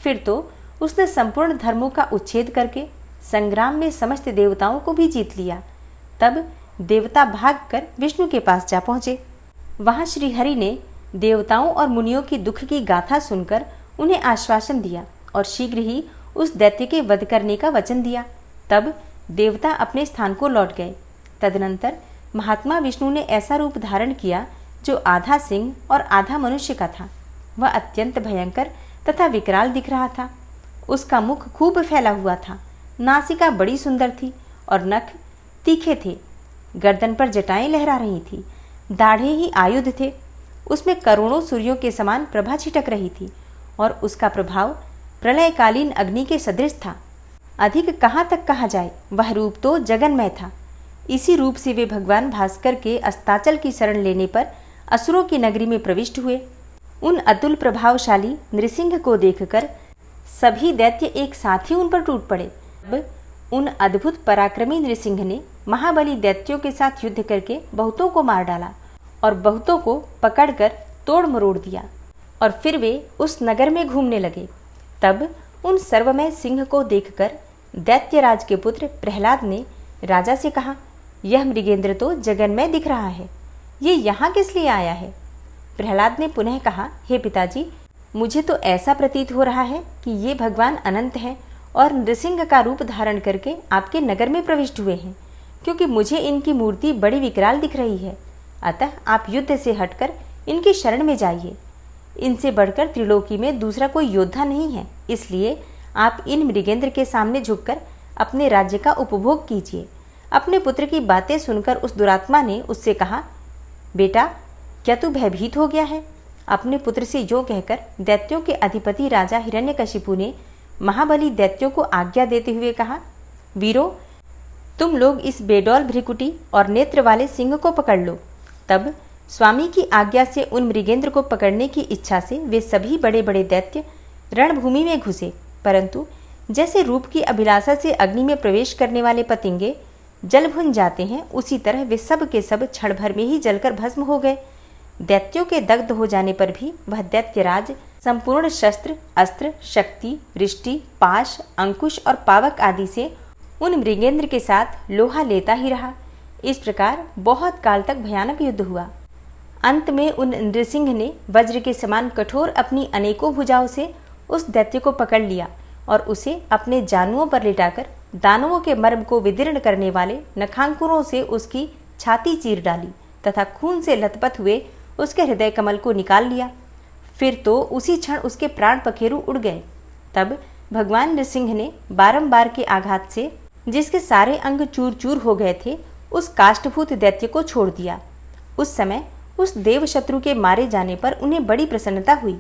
फिर तो उसने संपूर्ण धर्मों का उच्छेद करके संग्राम में समस्त देवताओं को भी जीत लिया। तब देवता भागकर विष्णु के पास जा पहुंचे। वहां श्रीहरि ने देवताओं और मुनियों की दुख की गाथा सुनकर उन्हें आश्वासन दिया और शीघ्र ही उस दैत्य के वध करने का वचन दिया। तब देवता अपने स्थान को लौट गए। तदनंतर महात्मा विष्णु ने ऐसा रूप धारण किया जो आधा सिंह और आधा मनुष्य का था। वह अत्यंत भयंकर तथा विकराल दिख रहा था। उसका मुख खूब फैला हुआ था, नासिका बड़ी सुंदर थी और नख तीखे थे। गर्दन पर जटाएं लहरा रही थी, दाढ़े ही आयुध थे। उसमें करोड़ों सूर्यों के समान प्रभा छिटक रही थी और उसका प्रभाव प्रलयकालीन अग्नि के सदृश था। अधिक कहाँ तक कहा जाए, वह रूप तो जगन्मय था। इसी रूप से वे भगवान भास्कर के अस्ताचल की शरण लेने पर असुरों की नगरी में प्रविष्ट हुए। उन अतुल प्रभावशाली नृसिंह को देखकर सभी दैत्य एक साथ ही उन पर टूट पड़े। अब उन अद्भुत पराक्रमी नृसिंह ने महाबली दैत्यों के साथ युद्ध करके बहुतों को मार डाला और बहुतों को पकड़कर तोड़ मरोड़ दिया और फिर वे उस नगर में घूमने लगे। तब उन सर्वमय सिंह को देखकर दैत्यराज के पुत्र प्रहलाद ने राजा से कहा, यह मृगेंद्र तो जगन्मय दिख रहा है, ये यहाँ किस लिए आया है? प्रहलाद ने पुनः कहा, हे पिताजी, मुझे तो ऐसा प्रतीत हो रहा है कि ये भगवान अनंत हैं और नृसिंह का रूप धारण करके आपके नगर में प्रविष्ट हुए हैं, क्योंकि मुझे इनकी मूर्ति बड़ी विकराल दिख रही है। अतः आप युद्ध से हटकर इनकी शरण में जाइए। इनसे बढ़कर त्रिलोकी में दूसरा कोई योद्धा नहीं है, इसलिए आप इन मृगेंद्र के सामने झुककर अपने राज्य का उपभोग कीजिए। अपने पुत्र की बातें सुनकर उस दुरात्मा ने उससे कहा, बेटा, क्या तू भयभीत हो गया है? अपने पुत्र से जो कहकर दैत्यों के अधिपति राजा हिरण्यकशिपु ने महाबली दैत्यों को आज्ञा देते हुए कहा, वीरो, तुम लोग इस बेडौल भ्रिकुटी और नेत्र वाले सिंह को पकड़ लो। तब स्वामी की आज्ञा से उन मृगेंद्र को पकड़ने की इच्छा से वे सभी बड़े बड़े दैत्य रणभूमि में घुसे, परंतु जैसे रूप की अभिलाषा से अग्नि में प्रवेश करने वाले पतंगे जल भुन जाते हैं, उसी तरह वे सब के सब क्षण भर में ही जलकर भस्म हो गए। दैत्यों के दग्ध हो जाने पर भी वह दैत्यराज संपूर्ण शस्त्र, अस्त्र, शक्ति, वृष्टि, पाश, अंकुश और पावक आदि से उन मृगेंद्र के साथ लोहा लेता ही रहा। इस प्रकार बहुत काल तक भयानक युद्ध हुआ। अंत में उन नृसिंह ने वज्र के समान कठोर अपनी अनेकों भुजाओं से उस दैत्य को पकड़ लिया और उसे अपने जानुओं पर लिटाकर दानवों के मर्म को विदीर्ण करने वाले नखांकुरों से उसकी छाती चीर डाली तथा खून से लथपथ हुए उसके हृदय कमल को निकाल लिया। फिर तो उसी क्षण उसके प्राण पखेरु उड़ गए। तब भगवान नृसिंह ने बारंबार के आघात से जिसके सारे अंग चूर चूर हो गए थे, उस काष्ठभूत दैत्य को छोड़ दिया। उस समय उस देव शत्रु के मारे जाने पर उन्हें बड़ी प्रसन्नता हुई।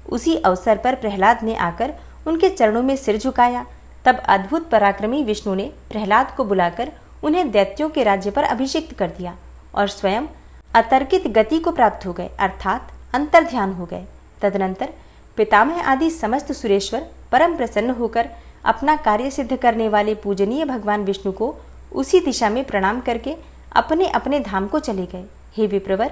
उसी अवसर पर प्रहलाद ने आकर उनके चरणों में सिर झुकाया। तब अद्भुत पराक्रमी विष्णु ने प्रहलाद को बुलाकर उन्हें दैत्यों के राज्य पर अभिषिक्त कर दिया और स्वयं अतर्कित गति को प्राप्त हो गए, अर्थात अंतर्ध्यान हो गए। तदनंतर पितामह आदि समस्त सुरेश्वर परम प्रसन्न होकर अपना कार्य सिद्ध करने वाले पूजनीय भगवान विष्णु को उसी दिशा में प्रणाम करके अपने अपने धाम को चले गए। हे विप्रवर,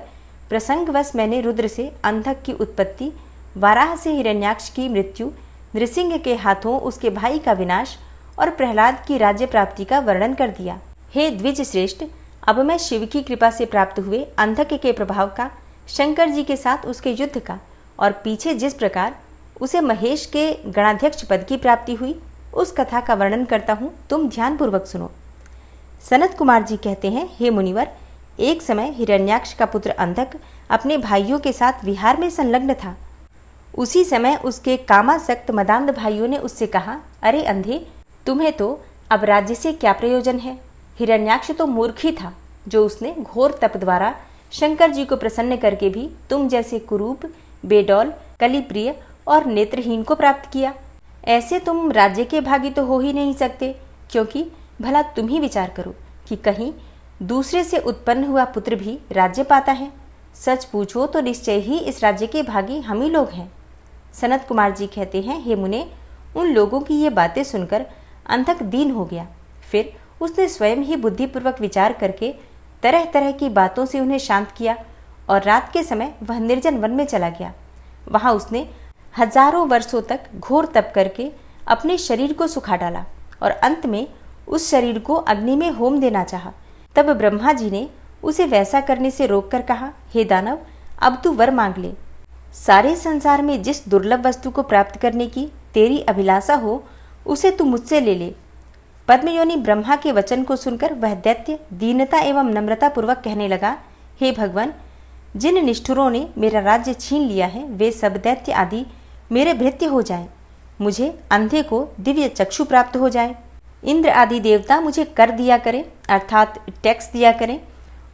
प्रसंगवश मैंने रुद्र से अंधक की उत्पत्ति, वाराह से हिरण्याक्ष की मृत्यु, नृसिंह के हाथों उसके भाई का विनाश और प्रहलाद की राज्य प्राप्ति का वर्णन कर दिया। हे द्विज श्रेष्ठ, अब मैं शिव की कृपा से प्राप्त हुए अंधक के प्रभाव का, शंकर जी के साथ उसके युद्ध का और पीछे जिस प्रकार उसे महेश के गणाध्यक्ष पद की प्राप्ति हुई, उस कथा का वर्णन करता हूँ, तुम ध्यानपूर्वक सुनो। सनत कुमार जी कहते हैं, हे मुनिवर, एक समय हिरण्याक्ष का पुत्र अंधक अपने भाइयों के साथ विहार में संलग्न था। उसी समय उसके कामासक्त मदांध भाइयों ने उससे कहा, अरे अंधे, तुम्हें तो अब राज्य से क्या प्रयोजन है। हिरण्याक्ष तो मूर्ख ही था, जो उसने घोर तप द्वारा शंकर जी को प्रसन्न करके भी तुम जैसे कुरूप, बेडौल, कलिप्रिय और नेत्रहीन को प्राप्त किया। ऐसे तुम राज्य के भागी तो हो ही नहीं सकते, क्योंकि भला तुम ही विचार करो कि कहीं दूसरे से उत्पन्न हुआ पुत्र भी राज्य पाता है। सच पूछो तो निश्चय ही इस राज्य के भागी हम ही लोग हैं। सनत कुमार जी कहते हैं, हे मुने, उन लोगों की ये बातें सुनकर अंधक दीन हो गया। फिर उसने स्वयं ही बुद्धिपूर्वक विचार करके तरह तरह की बातों से उन्हें शांत किया और रात के समय वह निर्जन वन में चला गया। वहां उसने हजारों वर्षों तक घोर तप करके अपने शरीर को सुखा डाला और अंत में उस शरीर को अग्नि में होम देना चाहा। तब ब्रह्मा जी ने उसे वैसा करने से रोककर कहा, हे दानव, अब तू वर मांग ले। सारे संसार में जिस दुर्लभ वस्तु को प्राप्त करने की तेरी अभिलाषा हो, उसे तू मुझसे ले ले। पद्मयोनि ब्रह्मा के वचन को सुनकर वह दैत्य दीनता एवं नम्रता पूर्वक कहने लगा, हे भगवान, जिन निष्ठुरों ने मेरा राज्य छीन लिया है, वे सब दैत्य आदि मेरे भृत्य हो जाएं। मुझे अंधे को दिव्य चक्षु प्राप्त हो जाए। इंद्र आदि देवता मुझे कर दिया करें, अर्थात टैक्स दिया करें,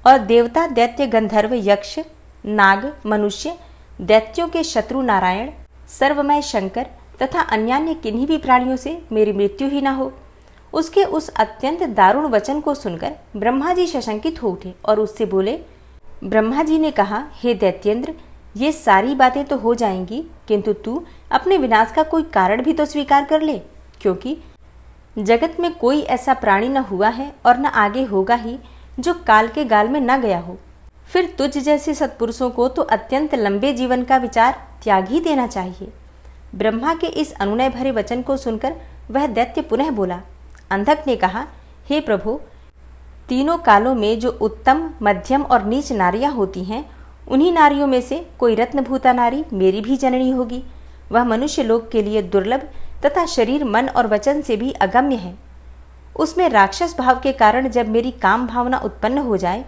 और देवता, दैत्य, गंधर्व, यक्ष, नाग, मनुष्य, दैत्यों के शत्रु नारायण, सर्वमय शंकर तथा अन्यान्य किन्हीं भी प्राणियों से मेरी मृत्यु ही न हो। उसके उस अत्यंत दारुण वचन को सुनकर ब्रह्मा जी सशंकित हो उठे और उससे बोले। ब्रह्मा जी ने कहा, हे दैत्येंद्र, ये सारी बातें तो हो जाएंगी, किंतु तू अपने विनाश का कोई कारण भी तो स्वीकार कर ले, क्योंकि जगत में कोई ऐसा प्राणी न हुआ है और न आगे होगा ही जो काल के गाल में न गया हो। फिर तुझ जैसे सत्पुरुषों को तो अत्यंत लंबे जीवन का विचार त्याग ही देना चाहिए। ब्रह्मा के इस अनुनय भरे वचन को सुनकर वह दैत्य पुनः बोला। अंधक ने कहा, हे प्रभु, तीनों कालों में जो उत्तम, मध्यम और नीच नारियां होती हैं, उन्हीं नारियों में से कोई रत्नभूता नारी मेरी भी जननी होगी। वह मनुष्य लोक के लिए दुर्लभ तथा शरीर, मन और वचन से भी अगम्य है। उसमें राक्षस भाव के कारण जब मेरी काम भावना उत्पन्न हो जाए,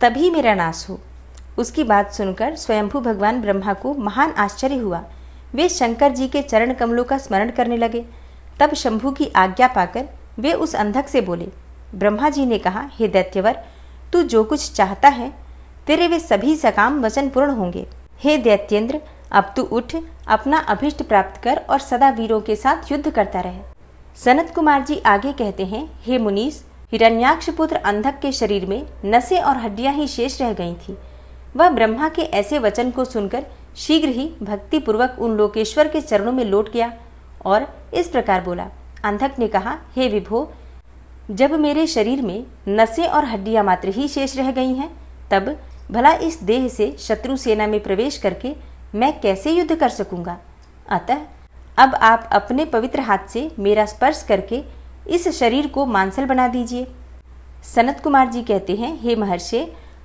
तभी मेरा नाश हो। उसकी बात सुनकर स्वयंभू भगवान ब्रह्मा को महान आश्चर्य हुआ। वे शंकर जी के चरण कमलों का स्मरण करने लगे। तब शंभू की आज्ञा पाकर वे उस अंधक से बोले। ब्रह्मा जी ने कहा, हे दैत्यवर, तू जो कुछ चाहता है, तेरे वे सभी सकाम वचन पूर्ण होंगे। हे दैत्येंद्र, अब तू उठ, अपना अभिष्ट प्राप्त कर और सदा वीरों के साथ युद्ध करता रहे। सनत कुमार जी आगे कहते हैं, हे मुनीस, हिरण्याक्ष पुत्र अंधक के शरीर में नसें और हड्डियां ही शेष रह गई थी। वह ब्रह्मा के ऐसे वचन को सुनकर शीघ्र ही भक्ति पूर्वक उन लोकेश्वर के चरणों में लौट गया और इस प्रकार बोला। अंधक ने कहा, हे विभो, जब मेरे शरीर में नसें और हड्डियां मात्र ही शेष रह गई हैं, तब भला इस देह से शत्रु सेना में प्रवेश करके मैं कैसे युद्ध कर सकूंगा। अतः अब आप अपने पवित्र हाथ से मेरा स्पर्श करके इस शरीर को मांसल बना दीजिए। सनत कुमार जी कहते हैं, हे महर्षि,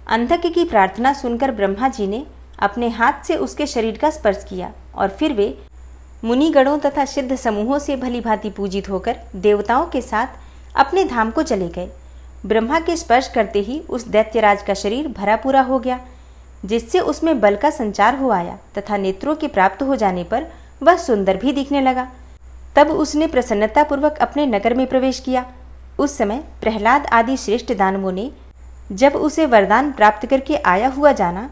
अंधक की प्रार्थना सुनकर ब्रह्मा जी ने अपने हाथ से उसके शरीर का स्पर्श किया और फिर वे मुनिगणों तथा सिद्ध समूहों से भली भांति पूजित होकर देवताओं के साथ अपने धाम को चले गए। ब्रह्मा के स्पर्श करते ही उस दैत्यराज का शरीर भरा पूरा हो गया, जिससे उसमें बल का संचार हो आया तथा नेत्रों के प्राप्त हो जाने पर वह सुंदर भी दिखने लगा। तब उसने प्रसन्नतापूर्वक अपने नगर में प्रवेश किया। उस समय प्रहलाद आदि श्रेष्ठ दानवों ने जब उसे वरदान प्राप्त करके आया हुआ जाना,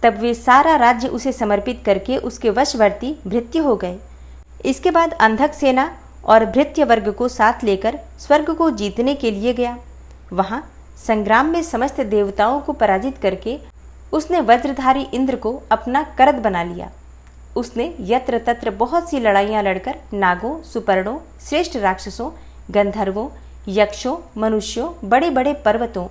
तब वे सारा राज्य उसे समर्पित करके उसके वशवर्ती भृत्य हो गए। इसके बाद अंधक सेना और भृत्य वर्ग को साथ लेकर स्वर्ग को जीतने के लिए गया। वहां संग्राम में समस्त देवताओं को पराजित करके उसने वज्रधारी इंद्र को अपना करद बना लिया। उसने यत्र तत्र बहुत सी लड़ाइयां लड़कर नागों, सुपर्णों, श्रेष्ठ राक्षसों, गंधर्वों, यक्षों, मनुष्यों, बड़े बड़े पर्वतों,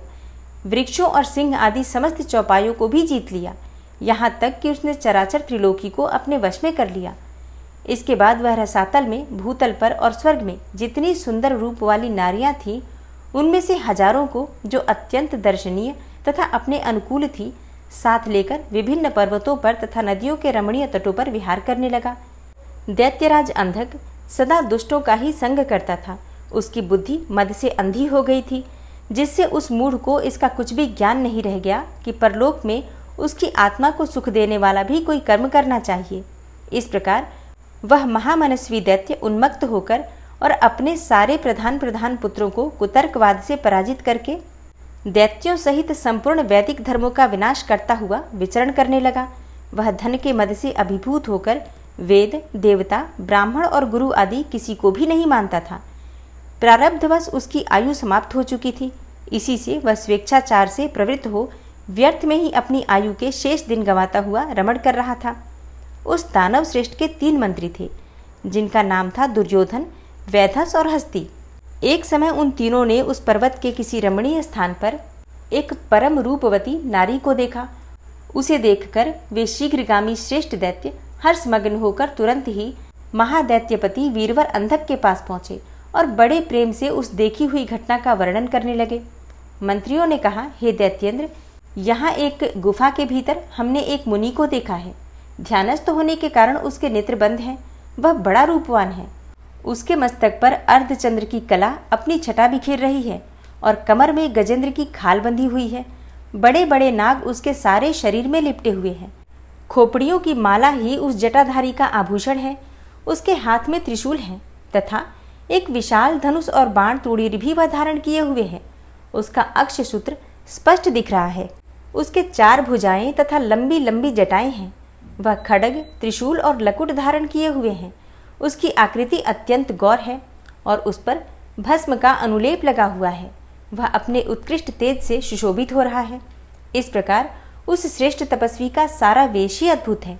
वृक्षों और सिंह आदि समस्त चौपायों को भी जीत लिया। यहाँ तक कि उसने चराचर त्रिलोकी को अपने वश में कर लिया। इसके बाद वह रसातल में, भूतल पर और स्वर्ग में जितनी सुंदर रूप वाली नारियां थीं, उनमें से हजारों को जो अत्यंत दर्शनीय तथा अपने अनुकूल थी, साथ लेकर विभिन्न पर्वतों पर तथा नदियों के रमणीय तटों पर विहार करने लगा। दैत्यराज अंधक सदा दुष्टों का ही संग करता था। उसकी बुद्धि मद से अंधी हो गई थी, जिससे उस मूढ़ को इसका कुछ भी ज्ञान नहीं रह गया कि परलोक में उसकी आत्मा को सुख देने वाला भी कोई कर्म करना चाहिए। इस प्रकार वह महामनस्वी दैत्य उन्मत्त होकर और अपने सारे प्रधान पुत्रों को कुतर्कवाद से पराजित करके दैत्यों सहित संपूर्ण वैदिक धर्मों का विनाश करता हुआ विचरण करने लगा। वह धन के मद से अभिभूत होकर वेद, देवता, ब्राह्मण और गुरु आदि किसी को भी नहीं मानता था। प्रारब्धवश उसकी आयु समाप्त हो चुकी थी। इसी से वह स्वेच्छाचार से प्रवृत्त हो व्यर्थ में ही अपनी आयु के शेष दिन गंवाता हुआ रमण कर रहा था। उस दानव श्रेष्ठ के 3 मंत्री थे, जिनका नाम था दुर्योधन, वैधस और हस्ती। एक समय उन तीनों ने उस पर्वत के किसी रमणीय स्थान पर एक परम रूपवती नारी को देखा। उसे देखकर वे शीघ्रगामी श्रेष्ठ दैत्य हर्षमग्न होकर तुरंत ही महादैत्यपति वीरवर अंधक के पास पहुंचे और बड़े प्रेम से उस देखी हुई घटना का वर्णन करने लगे। मंत्रियों ने कहा, हे दैत्येंद्र, यहाँ एक गुफा के भीतर हमने एक मुनि को देखा है। ध्यानस्थ होने के कारण उसके नेत्र बंद हैं। वह बड़ा रूपवान है। उसके मस्तक पर अर्धचंद्र की कला अपनी छटा बिखेर रही है और कमर में गजेंद्र की खाल बंधी हुई है। बड़े बड़े नाग उसके सारे शरीर में लिपटे हुए हैं। खोपड़ियों की माला ही उस जटाधारी का आभूषण है। उसके हाथ में त्रिशूल है तथा एक विशाल धनुष और बाण तूणीर भी वह धारण किए हुए है। उसका अक्ष सूत्र स्पष्ट दिख रहा है। उसके 4 भुजाएं तथा लंबी लंबी जटाएं हैं। वह खड्ग, त्रिशूल और लकुट धारण किए हुए हैं। उसकी आकृति अत्यंत गौर है और उस पर भस्म का अनुलेप लगा हुआ है। वह अपने उत्कृष्ट तेज से सुशोभित हो रहा है। इस प्रकार उस श्रेष्ठ तपस्वी का सारा वेश ही अद्भुत है।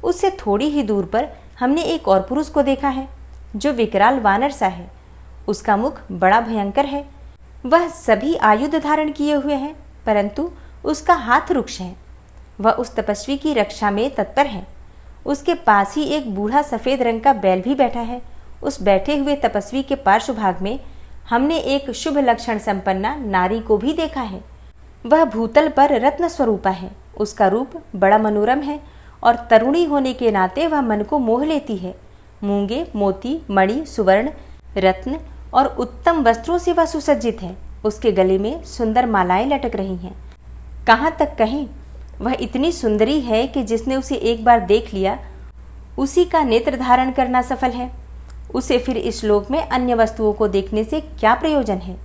उससे थोड़ी ही दूर पर हमने एक और पुरुष को देखा है, जो विकराल वानर सा है। उसका मुख बड़ा भयंकर है। वह सभी आयुध धारण किए हुए हैं, परंतु उसका हाथ रुक्ष है। वह उस तपस्वी की रक्षा में तत्पर है। उसके पास ही एक बूढ़ा सफेद रंग का बैल भी बैठा है। उस बैठे हुए तपस्वी के पार्श्व भाग में हमने एक शुभ लक्षण संपन्ना नारी को भी देखा है। वह भूतल पर रत्न स्वरूपा है। उसका रूप बड़ा मनोरम है और तरुणी होने के नाते वह मन को मोह लेती है। मूंगे, मोती, मणि, सुवर्ण, रत्न और उत्तम वस्त्रों से वह सुसज्जित है। उसके गले में सुंदर मालाएं लटक रही हैं। कहाँ तक कहें, वह इतनी सुंदरी है कि जिसने उसे एक बार देख लिया, उसी का नेत्र धारण करना सफल है। उसे फिर इस लोक में अन्य वस्तुओं को देखने से क्या प्रयोजन है।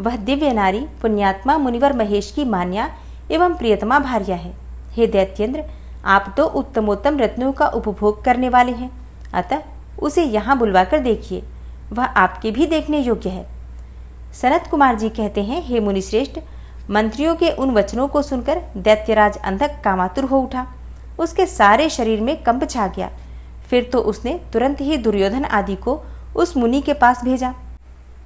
वह दिव्य नारी पुण्यात्मा मुनिवर महेश की मान्या एवं प्रियतमा भार्या है। हे दैत्येंद्र, आप तो उत्तमोत्तम रत्नों का उपभोग करने वाले हैं, अतः उसे यहाँ बुलवाकर देखिए। वह आपके भी देखने योग्य है। सनत कुमार जी कहते हैं, हे मुनिश्रेष्ठ, मंत्रियों के उन वचनों को सुनकर दैत्यराज अंधक कामातुर हो उठा। उसके सारे शरीर में कंप छा गया। फिर तो उसने तुरंत ही दुर्योधन आदि को उस मुनि के पास भेजा।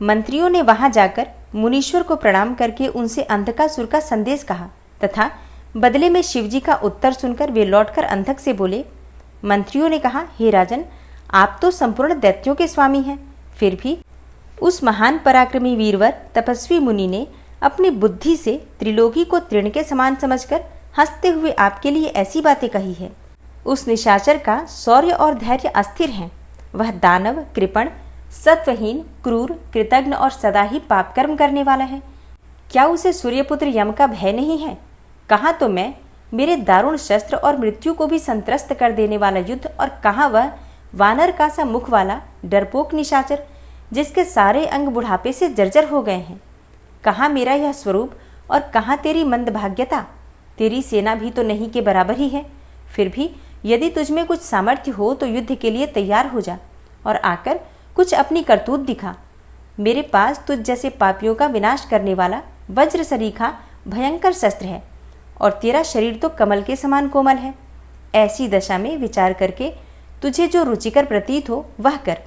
मंत्रियों ने वहां जाकर मुनीश्वर को प्रणाम करके उनसे अंधकासुर का संदेश कहा तथा बदले में शिवजी का उत्तर सुनकर वे लौटकर अंधक से बोले। मंत्रियों ने कहा, हे राजन, आप तो संपूर्ण दैत्यों के स्वामी हैं, फिर भी उस महान पराक्रमी वीरवर तपस्वी मुनि ने अपनी बुद्धि से त्रिलोकी को तृण के समान समझकर हंसते हुए आपके लिए ऐसी बातें कही है। उस निशाचर का शौर्य और धैर्य अस्थिर है। वह दानव, कृपण, सत्वहीन, क्रूर, कृतघ्न और सदा ही पापकर्म करने वाला है। क्या उसे सूर्यपुत्र यम का भय नहीं है? कहाँ तो मैं, मेरे दारुण शस्त्र और मृत्यु को भी संत्रस्त कर देने वाला युद्ध, और कहाँ वह वानर का सा मुख वाला डरपोक निशाचर जिसके सारे अंग बुढ़ापे से जर्जर हो गए हैं। कहाँ मेरा यह स्वरूप और कहाँ तेरी मंदभाग्यता? तेरी सेना भी तो नहीं के बराबर ही है। फिर भी यदि तुझमें कुछ सामर्थ्य हो तो युद्ध के लिए तैयार हो जा और आकर कुछ अपनी करतूत दिखा। मेरे पास तुझ जैसे पापियों का विनाश करने वाला वज्र सरीखा भयंकर शस्त्र है और तेरा शरीर तो कमल के समान कोमल है। ऐसी दशा में विचार करके तुझे जो रुचिकर प्रतीत हो वह कर।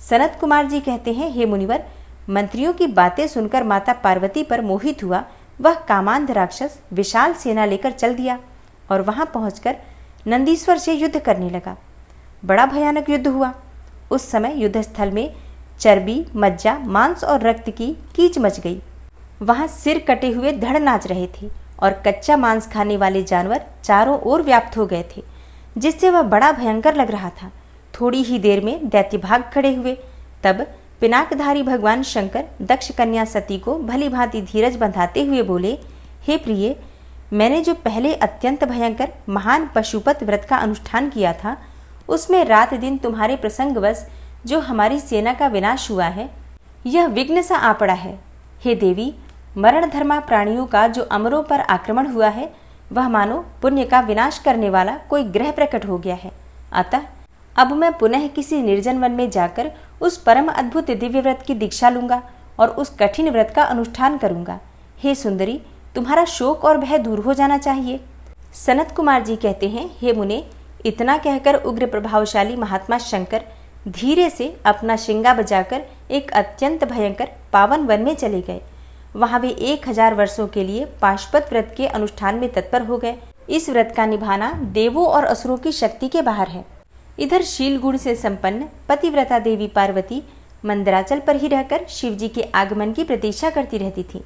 सनत कुमार जी कहते हैं, हे मुनिवर, मंत्रियों की बातें सुनकर माता पार्वती पर मोहित हुआ वह कामांध राक्षस विशाल सेना लेकर चल दिया और वहां पहुंचकर नंदीश्वर से युद्ध करने लगा। बड़ा भयानक युद्ध हुआ। उस समय युद्ध स्थल में चर्बी, मज्जा, मांस और रक्त की कीच मच गई। वहां सिर कटे हुए धड़ नाच रहे थे और कच्चा मांस खाने वाले जानवर चारों ओर व्याप्त हो गए थे, जिससे वह बड़ा भयंकर लग रहा था। थोड़ी ही देर में दैत्य भाग खड़े हुए। तब पिनाकधारी भगवान शंकर दक्ष कन्या सती को भली भांति धीरज बंधाते हुए बोले, हे प्रिय, मैंने जो पहले अत्यंत भयंकर महान पशुपत व्रत का अनुष्ठान किया था, उसमें रात दिन तुम्हारे प्रसंगवश जो हमारी सेना का विनाश हुआ है, यह विघ्न सा आ पड़ा है। हे देवी, मरण धर्मा प्राणियों का जो अमरों पर आक्रमण हुआ है, वह मानो पुण्य का विनाश करने वाला कोई ग्रह प्रकट हो गया है। अतः अब मैं पुनः किसी निर्जन वन में जाकर उस परम अद्भुत दिव्य व्रत की दीक्षा लूंगा और उस कठिन व्रत का अनुष्ठान करूंगा। हे सुंदरी, तुम्हारा शोक और भय दूर हो जाना चाहिए। सनत कुमार जी कहते हैं, हे मुने, इतना कहकर उग्र प्रभावशाली महात्मा शंकर धीरे से अपना शिंगा बजाकर एक अत्यंत भयंकर पावन वन में चले गए। वहां वे 1000 वर्षों के लिए पाशुपत व्रत के अनुष्ठान में तत्पर हो गए। इस व्रत का निभाना देवों और असुरों की शक्ति के बाहर है। इधर शील गुण से संपन्न पतिव्रता देवी पार्वती मंदराचल पर ही रहकर शिवजी के आगमन की प्रतीक्षा करती रहती थी।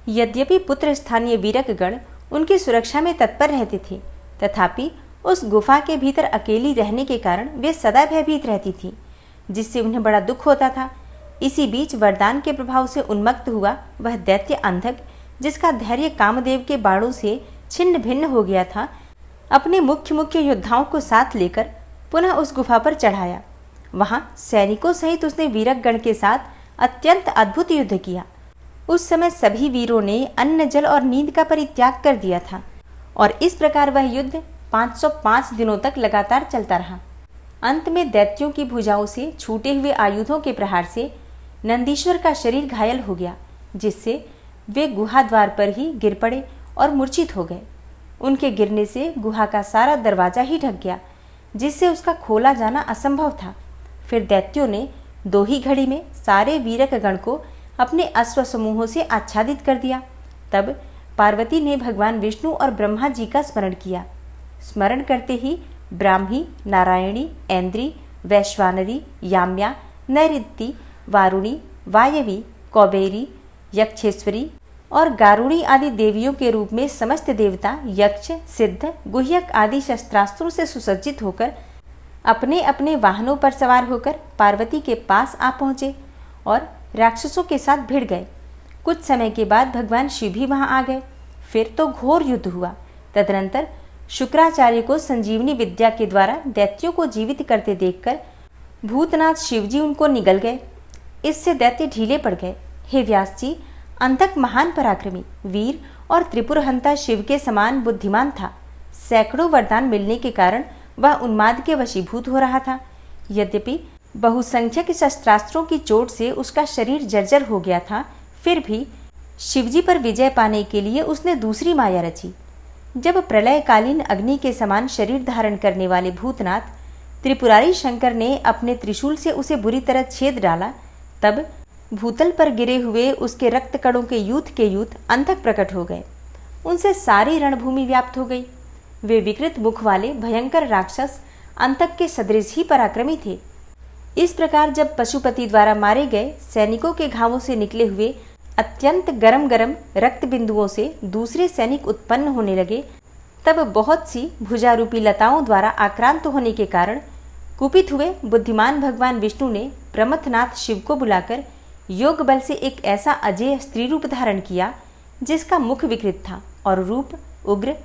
यद्यपि पुत्र स्थानीय वीरकगण उनकी सुरक्षा में तत्पर रहते थे, तथापि उस गुफा के भीतर अकेली रहने के कारण वे सदा भयभीत रहती थी, जिससे उन्हें बड़ा दुख होता था। इसी बीच वरदान के प्रभाव से उन्मत्त हुआ वह दैत्य अंधक, जिसका धैर्य कामदेव के बाणों से छिन्न भिन्न हो गया था, अपने मुख्य योद्धाओं को साथ लेकर पुनः उस गुफा पर चढ़ाया। वहां सैनिकों सहित उसने वीरकगण के साथ अत्यंत अद्भुत युद्ध किया। उस समय सभी वीरों ने अन्न, जल और नींद का परित्याग कर दिया था और इस प्रकार वह युद्ध 505 दिनों तक लगातार चलता रहा। अंत में दैत्यों की भुजाओं से छूटे हुए आयुधों के प्रहार से नंदीश्वर का शरीर घायल हो गया, जिससे वे गुहा द्वार पर ही गिर पड़े और मूर्छित हो गए। उनके गिरने से गुहा का सारा दरवाजा ही ढक गया, जिससे उसका खोला जाना असंभव था। फिर दैत्यों ने 2 ही घड़ी में सारे वीरकगण को अपने अश्व समूहों से आच्छादित कर दिया। तब पार्वती ने भगवान विष्णु और ब्रह्मा जी का स्मरण किया। स्मरण करते ही ब्राह्मी, नारायणी, ऐन्द्री, वैश्वानरी, याम्या, नैऋत्ति, वारुणी, वायवी, कौबेरी, यक्षेश्वरी और गारुणी आदि देवियों के रूप में समस्त देवता यक्ष, सिद्ध, गुह्यक आदि शस्त्रास्त्रों से सुसज्जित होकर अपने अपने वाहनों पर सवार होकर पार्वती के पास आ पहुंचे और राक्षसों के साथ भिड़ गए। कुछ समय के बाद भगवान शिव भी वहां आ गए। फिर तो घोर युद्ध हुआ। तदनंतर शुक्राचार्य को संजीवनी विद्या के द्वारा दैत्यों को जीवित करते देखकर भूतनाथ शिवजी उनको निगल गए। इससे दैत्य ढीले पड़ गए। हे व्यास जी, अंधक महान पराक्रमी, वीर और त्रिपुरहंता शिव के समान बुद्धिमान था। सैकड़ों वरदान मिलने के कारण वह उन्माद के वशीभूत हो रहा था। यद्यपि बहुसंख्यक शस्त्रास्त्रों की चोट से उसका शरीर जर्जर हो गया था, फिर भी शिवजी पर विजय पाने के लिए उसने दूसरी माया रची। जब प्रलयकालीन अग्नि के समान शरीर धारण करने वाले भूतनाथ त्रिपुरारी शंकर ने अपने त्रिशूल से उसे बुरी तरह छेद डाला, तब भूतल पर गिरे हुए उसके रक्त कणों के यूथ अंधक प्रकट हो गए। उनसे सारी रणभूमि व्याप्त हो गई। वे विकृत मुख वाले भयंकर राक्षस अंतक के सदृश ही पराक्रमी थे। इस प्रकार जब पशुपति द्वारा मारे गए सैनिकों के घावों से निकले हुए अत्यंत गरम रक्त बिंदुओं से दूसरे सैनिक उत्पन्न होने लगे, तब बहुत सी भुजारूपी लताओं द्वारा आक्रांत होने के कारण कुपित हुए बुद्धिमान भगवान विष्णु ने प्रमथनाथ शिव को बुलाकर योग बल से एक ऐसा अजेय स्त्री रूप धारण किया, जिसका मुख विकृत था और रूप उग्र,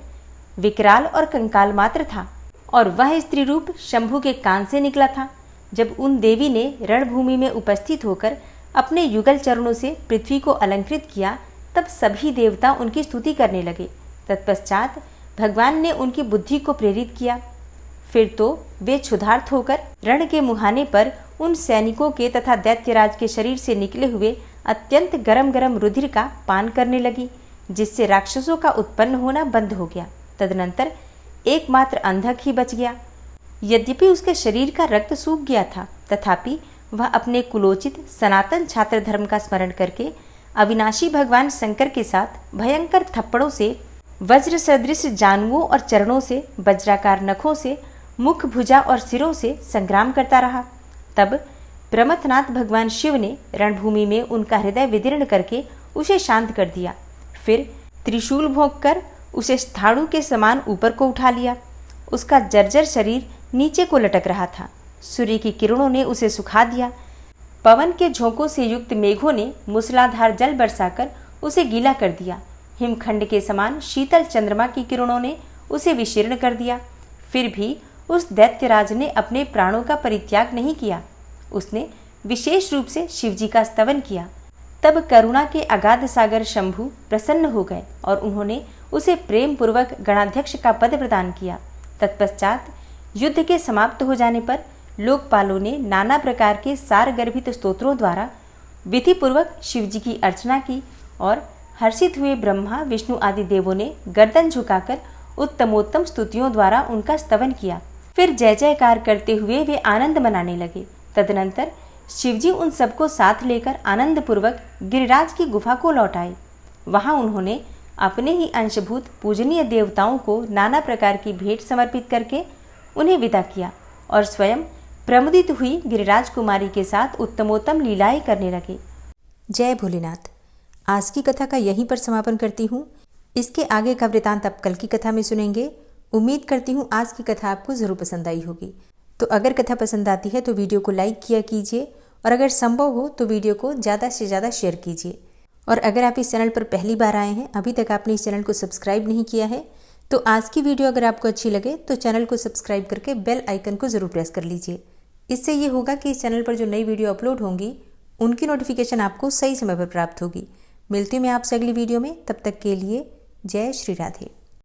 विकराल और कंकाल मात्र था। और वह स्त्री रूप शंभु के कान से निकला था, जब उन देवी ने रणभूमि में उपस्थित होकर अपने युगल चरणों से पृथ्वी को अलंकृत किया, तब सभी देवता उनकी स्तुति करने लगे। तत्पश्चात भगवान ने उनकी बुद्धि को प्रेरित किया। फिर तो वे क्षुधार्त होकर रण के मुहाने पर उन सैनिकों के तथा दैत्यराज के शरीर से निकले हुए अत्यंत गरम गरम रुधिर का पान करने लगी, जिससे राक्षसों का उत्पन्न होना बंद हो गया। तदनंतर एकमात्र अंधक ही बच गया। यद्यपि उसके शरीर का रक्त सूख गया था, तथापि वह अपने कुलोचित सनातन छात्र धर्म का स्मरण करके अविनाशी भगवान शंकर के साथ भयंकर थप्पड़ों से, वज्र सदृश जानुओं और चरणों से, वज्राकार नखों से, मुख, भुजा और सिरों से संग्राम करता रहा। तब प्रमथनाथ भगवान शिव ने रणभूमि में उनका हृदय विदीर्ण करके उसे शांत कर दिया। फिर त्रिशूल भोंक कर उसे स्थाणु के समान ऊपर को उठा लिया। उसका जर्जर शरीर नीचे को लटक रहा था। सूर्य की किरणों ने उसे सुखा दिया। पवन के झोंकों से युक्त मेघों ने मूसलाधार जल बरसाकर उसे गीला कर दिया। हिमखंड के समान शीतल चंद्रमा की किरणों ने उसे विशीर्ण कर दिया। फिर भी उस दैत्यराज ने अपने प्राणों का परित्याग नहीं किया। उसने विशेष रूप से शिवजी का स्तवन किया। तब करुणा के अगाध सागर शंभु प्रसन्न हो गए और उन्होंने उसे प्रेम पूर्वक गणाध्यक्ष का पद प्रदान किया। तत्पश्चात युद्ध के समाप्त हो जाने पर लोकपालों ने नाना प्रकार के सार गर्भित स्तोत्रों द्वारा विधिपूर्वक शिवजी की अर्चना की और हर्षित हुए ब्रह्मा, विष्णु आदि देवों ने गर्दन झुकाकर उत्तमोत्तम स्तुतियों द्वारा उनका स्तवन किया। फिर जय जयकार करते हुए वे आनंद मनाने लगे। तदनंतर शिवजी उन सबको साथ लेकर आनंद पूर्वक गिरिराज की गुफा को लौट आए। वहां उन्होंने अपने ही अंशभूत पूजनीय देवताओं को नाना प्रकार की भेंट समर्पित करके उन्हें विदा किया और स्वयं प्रमुदित हुई गिरिराज कुमारी के साथ उत्तमोत्तम लीलाएं करने लगे। जय भोलेनाथ। आज की कथा का यहीं पर समापन करती हूँ। इसके आगे का वृतांत आप कल की कथा में सुनेंगे। उम्मीद करती हूँ आज की कथा आपको ज़रूर पसंद आई होगी। तो अगर कथा पसंद आती है तो वीडियो को लाइक किया कीजिए और अगर संभव हो तो वीडियो को ज़्यादा से ज़्यादा शेयर कीजिए। और अगर आप इस चैनल पर पहली बार आए हैं, अभी तक आपने इस चैनल को सब्सक्राइब नहीं किया है, तो आज की वीडियो अगर आपको अच्छी लगे तो चैनल को सब्सक्राइब करके बेल आइकन को ज़रूर प्रेस कर लीजिए। इससे ये होगा कि इस चैनल पर जो नई वीडियो अपलोड होंगी उनकी नोटिफिकेशन आपको सही समय पर प्राप्त होगी। मिलती हूँ मैं आपसे अगली वीडियो में। तब तक के लिए जय श्री राधे।